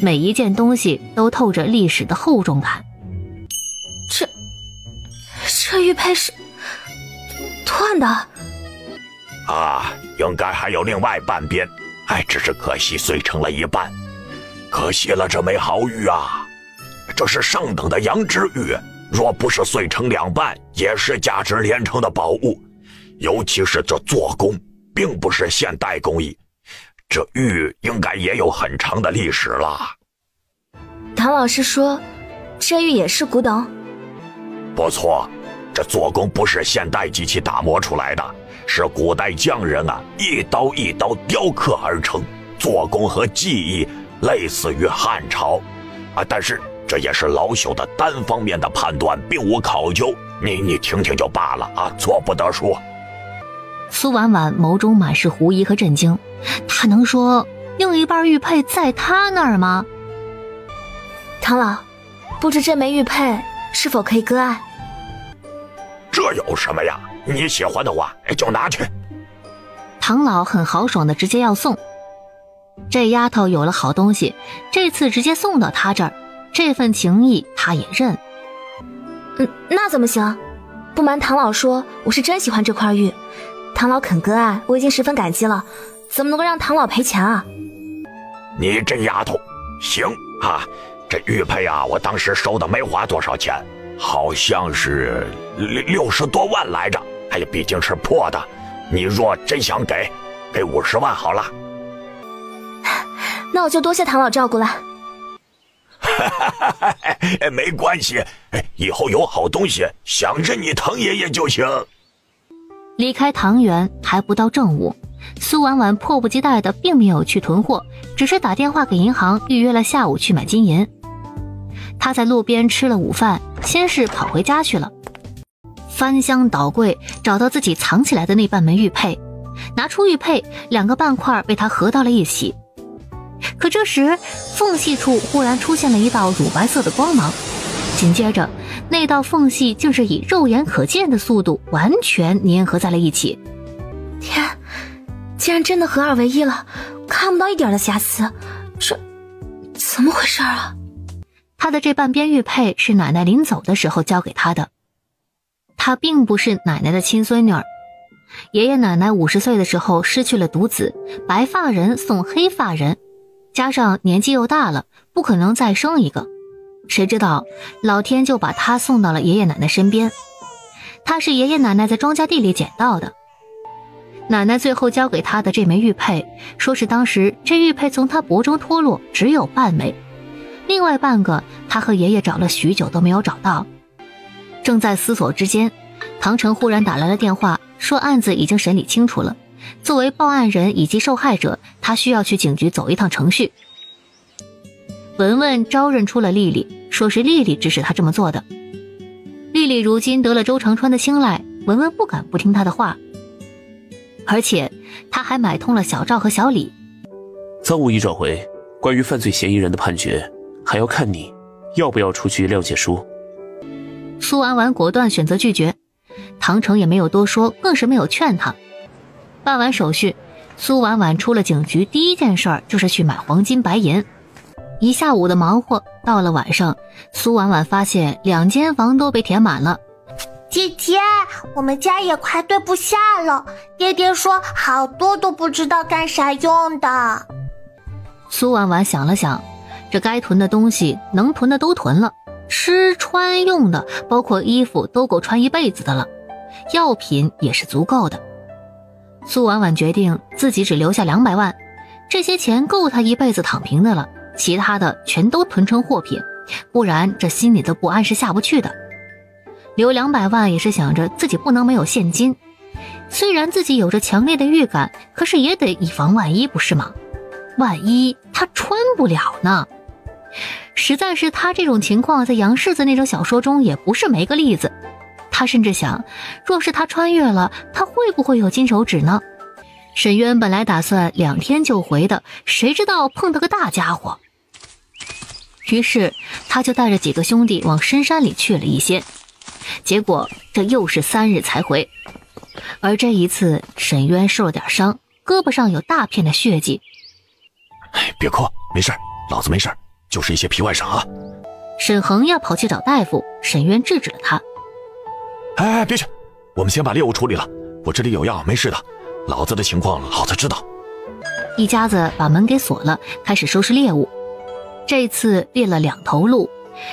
A: 每一件东西都透着历史的厚重感。
B: 这玉佩是断的
L: 啊，应该还有另外半边，只是可惜碎成了一半，可惜了这枚好玉啊！这是上等的羊脂玉，若不是碎成2半，也是价值连城的宝物。尤其是这做工，并不是现代工艺，这玉应该也有很长的历史了。
B: 唐老师说，这玉也是古董？
L: 不错，这做工不是现代机器打磨出来的，是古代匠人一刀一刀雕刻而成，做工和技艺类似于汉朝但是这也是老朽的单方面的判断，并无考究，你听听就罢了做不得说。
A: 苏婉婉眸中满是狐疑和震惊，她能说另一半玉佩在她那儿吗？
B: 唐老，不知这枚玉佩是否可以割爱？
L: 这有什么呀？你喜欢的话就拿去。
A: 唐老很豪爽的直接要送。这丫头有了好东西，这次直接送到他这儿，这份情谊他也认。
B: 那怎么行？不瞒唐老说，我是真喜欢这块玉，唐老肯割爱，我已经十分感激了，怎么能够让唐老赔钱啊？
L: 你这丫头，行这玉佩我当时收的没花多少钱，好像是60多万来着。毕竟是破的，你若真想给50万好了。
B: 那我就多谢唐老照顾了。
L: 没关系，以后有好东西想认你唐爷爷就行。
A: 离开唐园还不到正午，苏婉婉迫不及待的并没有去囤货，只是打电话给银行预约了下午去买金银。她在路边吃了午饭，先是跑回家去了，翻箱倒柜找到自己藏起来的那半枚玉佩，拿出玉佩，2个半块被她合到了一起。可这时缝隙处忽然出现了一道乳白色的光芒，紧接着那道缝隙竟是以肉眼可见的速度完全粘合在了一起。
B: 天，竟然真的合二为一了，看不到一点的瑕疵，这怎么回事啊？
A: 他的这半边玉佩是奶奶临走的时候交给他的，他并不是奶奶的亲孙女儿。爷爷奶奶50岁的时候失去了独子，白发人送黑发人，加上年纪又大了，不可能再生一个，谁知道老天就把他送到了爷爷奶奶身边。他是爷爷奶奶在庄稼地里捡到的，奶奶最后交给他的这枚玉佩，说是当时这玉佩从他脖中脱落，只有半枚，另外半个他和爷爷找了许久都没有找到。正在思索之间，唐成忽然打来了电话，说案子已经审理清楚了，作为报案人以及受害者，他需要去警局走一趟程序。文文招认出了丽丽，说是丽丽指使他这么做的。丽丽如今得了周长川的青睐，文文不敢不听他的话，而且他还买通了小赵和小李。
I: 赃物已找回，关于犯罪嫌疑人的判决，还要看你要不要出具谅解书。
A: 苏婉婉果断选择拒绝，唐成也没有多说，更是没有劝他。办完手续，苏婉婉出了警局，第一件事就是去买黄金白银。一下午的忙活，到了晚上，苏婉婉发现2间房都被填满了，
H: 姐姐，我们家也快堆不下了，爹爹说好多都不知道干啥用的。
A: 苏婉婉想了想，这该囤的东西能囤的都囤了，吃穿用的包括衣服都够穿一辈子的了，药品也是足够的。苏婉婉决定自己只留下200万，这些钱够她一辈子躺平的了，其他的全都囤成货品，不然这心里的不安是下不去的。留200万也是想着自己不能没有现金，虽然自己有着强烈的预感，可是也得以防万一，不是吗？万一他穿不了呢？实在是他这种情况在杨世子那种小说中也不是没个例子。他甚至想，若是他穿越了，他会不会有金手指呢？沈渊本来打算2天就回的，谁知道碰到个大家伙。于是他就带着几个兄弟往深山里去了一些，结果这又是3日才回。而这一次沈渊受了点伤，胳膊上有大片的血迹。
F: 别哭，没事，老子没事，就是一些皮外伤啊。
A: 沈恒要跑去找大夫，沈渊制止了他。
F: 别去，我们先把猎物处理了，我这里有药，没事的，老子的情况老子知道。
A: 一家子把门给锁了，开始收拾猎物。这次猎了2头鹿，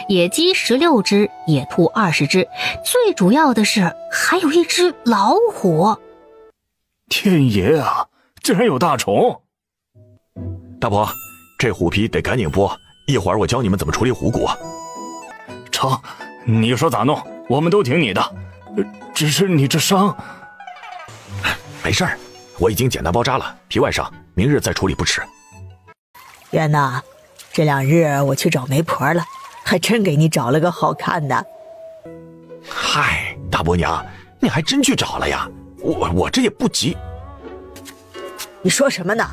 A: 野鸡16只，野兔20只，最主要的是还有一只老虎。
G: 天爷啊，竟然有大虫！
F: 大伯，这虎皮得赶紧剥，一会儿我教你们怎么处理虎骨。
G: 成，你说咋弄，我们都听你的。只是你这伤……
F: 没事儿，我已经简单包扎了，皮外伤，明日再处理不迟。
E: 渊呐，这2日我去找媒婆了，还真给你找了个好看的。
F: 嗨，大伯娘，你还真去找了呀？我这也不急。
E: 你说什么呢？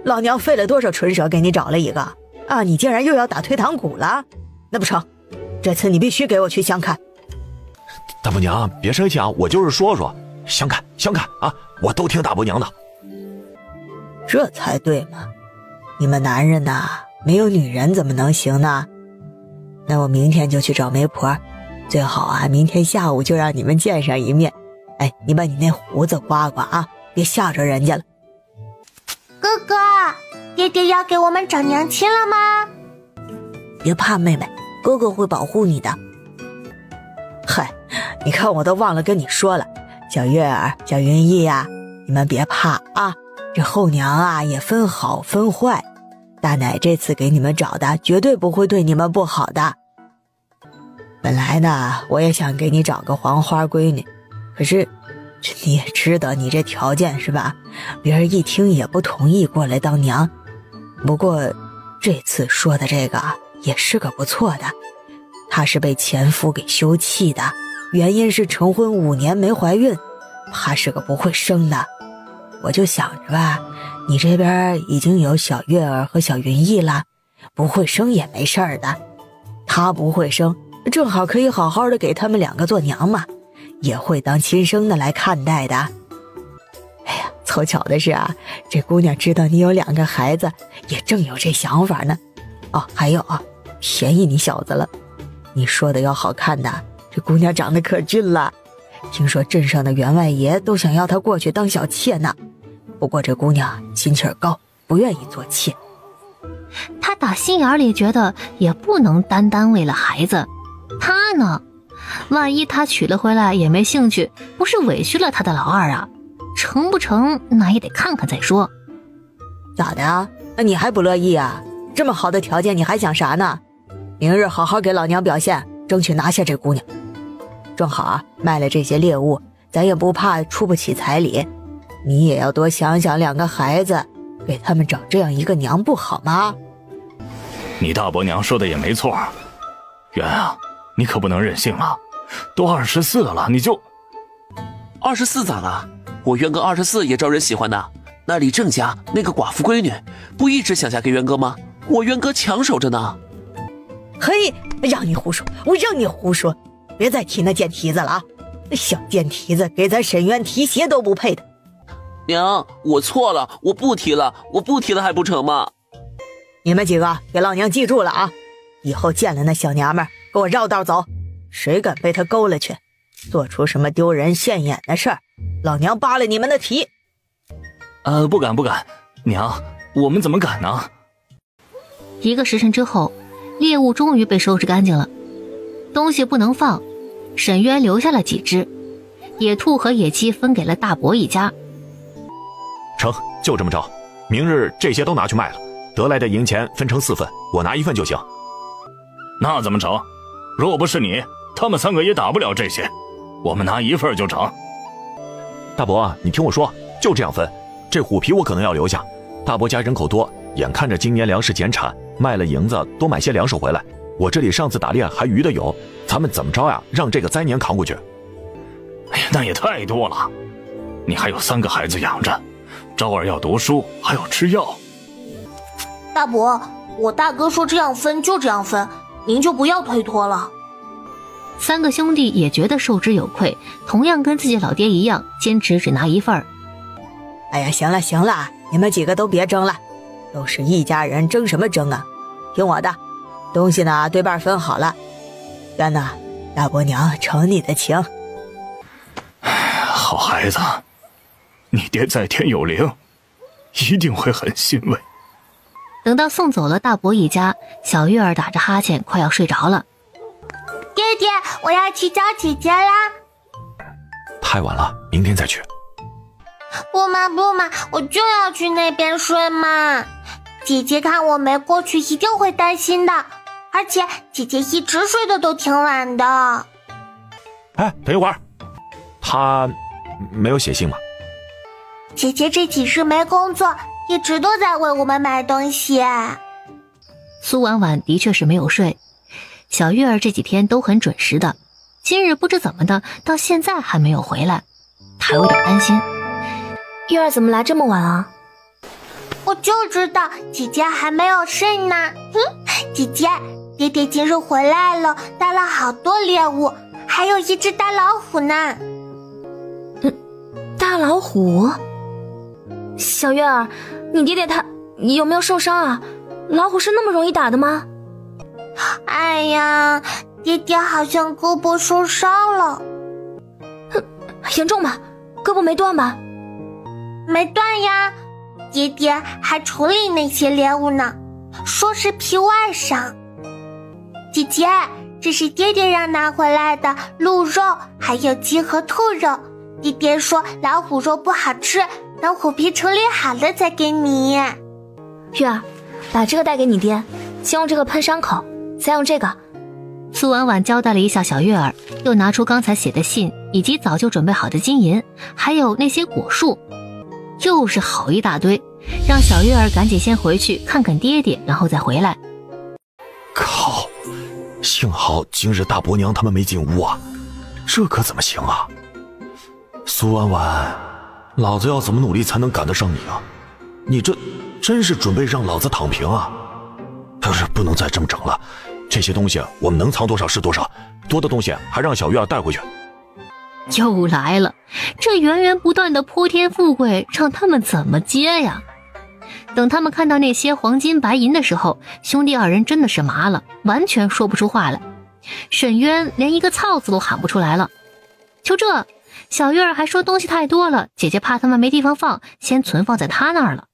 E: 老娘费了多少唇舌给你找了一个啊！你竟然又要打退堂鼓了？那不成，这次你必须给我去相看。
F: 大伯娘别生气啊，我就是说说，相看啊，我都听大伯娘的。
E: 这才对嘛，你们男人呐，没有女人怎么能行呢？那我明天就去找媒婆，最好啊，明天下午就让你们见上一面。哎，你把你那胡子刮刮啊，别吓着人家了。
H: 哥哥，爹爹要给我们找娘亲了吗？
E: 别怕妹妹，哥哥会保护你的。嗨，你看我都忘了跟你说了，小月儿、小云逸呀，你们别怕啊，这后娘啊也分好分坏，大奶这次给你们找的绝对不会对你们不好的。本来呢，我也想给你找个黄花闺女，可是你也知道你这条件是吧？别人一听也不同意过来当娘。不过这次说的这个也是个不错的，她是被前夫给休弃的，原因是成婚5年没怀孕，怕是个不会生的。我就想着吧，你这边已经有小月儿和小云逸了，不会生也没事儿的。她不会生，正好可以好好的给他们2个做娘嘛，也会当亲生的来看待的。哎呀，凑巧的是啊，这姑娘知道你有2个孩子，也正有这想法呢。哦，还有啊，便宜你小子了。你说的要好看的，这姑娘长得可俊了，听说镇上的员外爷都想要她过去当小妾呢。不过这姑娘心气儿高，不愿意做妾。
A: 他打心眼里觉得也不能单为了孩子，他呢，万一他娶了回来也没兴趣，不是委屈了他的老二啊？成不成那也得看看再说。
E: 咋的啊？那你还不乐意啊？这么好的条件你还想啥呢？明日好好给老娘表现，争取拿下这姑娘。正好啊，卖了这些猎物，咱也不怕出不起彩礼。你也要多想想2个孩子，给他们找这样一个娘不好吗？
G: 你大伯娘说的也没错，元啊，你可不能任性啊！都24了，你就
I: 24咋了？我元哥24也招人喜欢的。那李正家那个寡妇闺女，不一直想嫁给元哥吗？我元哥抢手着呢。
E: 嘿，让你胡说，我让你胡说！别再提那贱蹄子了啊！那小贱蹄子给咱沈渊提鞋都不配的。
I: 娘，我错了，我不提了还不成吗？
E: 你们几个给老娘记住了啊！以后见了那小娘们儿，给我绕道走，谁敢被她勾了去，做出什么丢人现眼的事儿，老娘扒了你们的皮。
G: 不敢，娘，我们怎么敢呢？1
A: 个时辰之后，猎物终于被收拾干净了，东西不能放，沈渊留下了几只，野兔和野鸡分给了大伯一家。
C: 成，就这么着，明日这些都拿去卖了，得来的银钱分成4份，我拿1份就行。
G: 那怎么成？若不是你，他们3个也打不了这些，我们拿1份就成。
C: 大伯，你听我说，就这样分。这虎皮我可能要留下，大伯家人口多，眼看着今年粮食减产，卖了银子多买些粮食回来。我这里上次打猎还余的有，咱们怎么着呀？让这个灾年扛过去。
G: 哎呀，那也太多了，你还有3个孩子养着，昭儿要读书，还要吃药。
H: 大伯，我大哥说这样分就这样分，您就不要推脱了。
A: 3个兄弟也觉得受之有愧，同样跟自己老爹一样，坚持只拿1份。
E: 哎呀，行了，你们几个都别争了，都是一家人，争什么争啊？听我的，东西呢对半分好了。渊呐，大伯娘承你的情。
G: 好孩子，你爹在天有灵，一定会很欣慰。
A: 等到送走了大伯一家，小月儿打着哈欠快要睡着了。
H: 爹爹，我要去找姐姐啦。
C: 太晚了，明天再去。
H: 不嘛，我就要去那边睡嘛。姐姐看我没过去一定会担心的，而且姐姐一直睡得都挺晚的。
C: 哎，等一会儿，他没有写信吗？
H: 姐姐这几日没工作，一直都在为我们买东西。
A: 苏婉婉的确是没有睡，小月儿这几天都很准时的，今日不知怎么的，到现在还没有回来，她有点担心。
B: 月儿怎么来这么晚啊？
H: 我就知道姐姐还没有睡呢。姐姐，爹爹今日回来了，带了好多猎物，还有一只大老虎呢。
B: 大老虎？小月儿，你爹爹他有没有受伤啊？老虎是那么容易打的吗？
H: 哎呀，爹爹好像胳膊受伤了。
B: 严重吗？胳膊没断吧？
H: 没断呀，爹爹还处理那些猎物呢，说是皮外伤。姐姐，这是爹爹让拿回来的鹿肉，还有鸡和兔肉。爹爹说老虎肉不好吃，等虎皮处理好了再给你。
B: 月儿，把这个带给你爹，先用这个喷伤口，再用这个。
A: 苏婉婉交代了一下小月儿，又拿出刚才写的信，以及早就准备好的金银，还有那些果树，又是好一大堆，让小月儿赶紧先回去看看爹爹，然后再回来。
C: 靠，幸好今日大伯娘他们没进屋啊，这可怎么行啊？苏婉婉，老子要怎么努力才能赶得上你啊？你这真是准备让老子躺平啊？但是不能再这么整了，这些东西我们能藏多少是多少，多的东西还让小月儿带回去。
A: 又来了，这源源不断的泼天富贵让他们怎么接呀？等他们看到那些黄金白银的时候，兄弟2人真的是麻了，完全说不出话来。沈渊连一个操字都喊不出来了。就这，小月儿还说东西太多了，姐姐怕他们没地方放，先存放在她那儿了。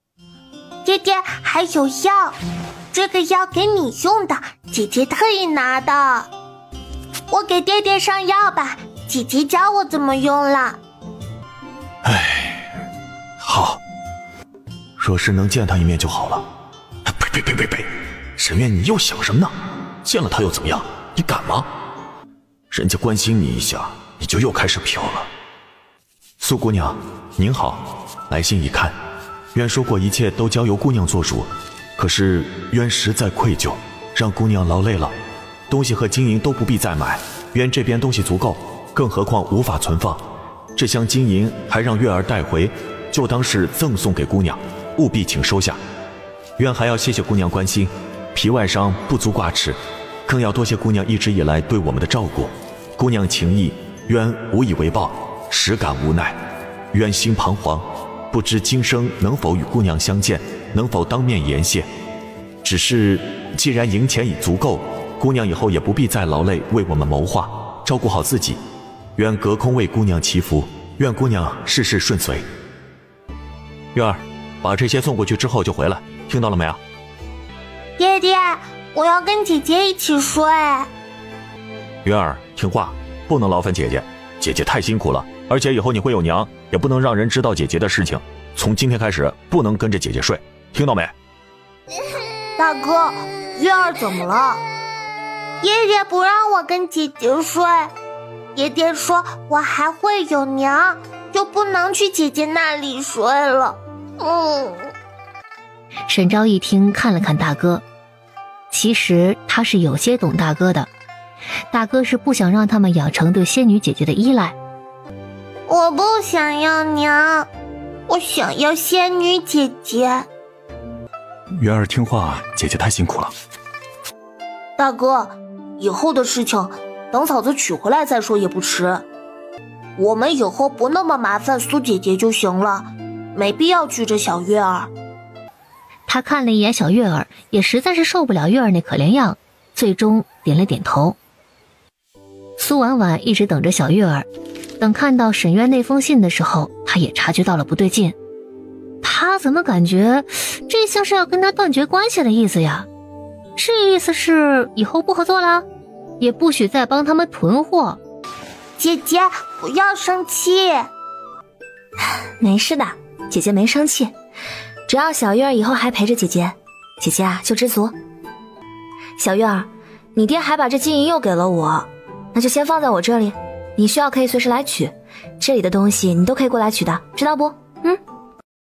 H: 爹爹还有药，这个药给你用的，姐姐特意拿的。我给爹爹上药吧，姐姐教我怎么用了。
C: 哎，好，若是能见他一面就好了。呸！沈渊，你又想什么呢？见了他又怎么样？你敢吗？人家关心你一下，你就又开始飘了。苏姑娘，您好，来信一看，渊说过一切都交由姑娘做主，可是渊实在愧疚，让姑娘劳累了。东西和金银都不必再买，渊这边东西足够，更何况无法存放。这箱金银还让月儿带回，就当是赠送给姑娘，务必请收下。渊还要谢谢姑娘关心，皮外伤不足挂齿，更要多谢姑娘一直以来对我们的照顾。姑娘情谊，渊无以为报，实感无奈。渊心彷徨，不知今生能否与姑娘相见，能否当面言谢。只是既然银钱已足够，姑娘以后也不必再劳累为我们谋划，照顾好自己。愿隔空为姑娘祈福，愿姑娘事事顺遂。月儿，把这些送过去之后就回来，听到了没有？
H: 爹爹，我要跟姐姐一起睡。
C: 月儿，听话，不能劳烦姐姐，姐姐太辛苦了，而且以后你会有娘，也不能让人知道姐姐的事情。从今天开始，不能跟着姐姐睡，听到没？
H: 大哥，月儿怎么了？爷爷不让我跟姐姐睡，爹爹说我还会有娘，就不能去姐姐那里睡了。
A: 沈昭一听，看了看大哥，其实他是有些懂大哥的，大哥是不想让他们养成对仙女姐姐的依赖。
H: 我不想要娘，我想要仙女姐姐。
F: 月儿听话，姐姐太辛苦了。
M: 大哥，以后的事情等嫂子娶回来再说也不迟。我们以后不那么麻烦苏姐姐就行了，没必要拘着小月儿。
A: 他看了一眼小月儿，也实在是受不了月儿那可怜样，最终点了点头。苏婉婉一直等着小月儿，等看到沈渊那封信的时候，他也察觉到了不对劲。他怎么感觉这像是要跟他断绝关系的意思呀？这意思是以后不合作了，也不许再帮他们囤货。
H: 姐姐不要生气。
B: 没事的，姐姐没生气，只要小月儿以后还陪着姐姐，姐姐啊就知足。小月儿，你爹还把这金银又给了我，那就先放在我这里，你需要可以随时来取，这里的东西你都可以过来取的，知道不？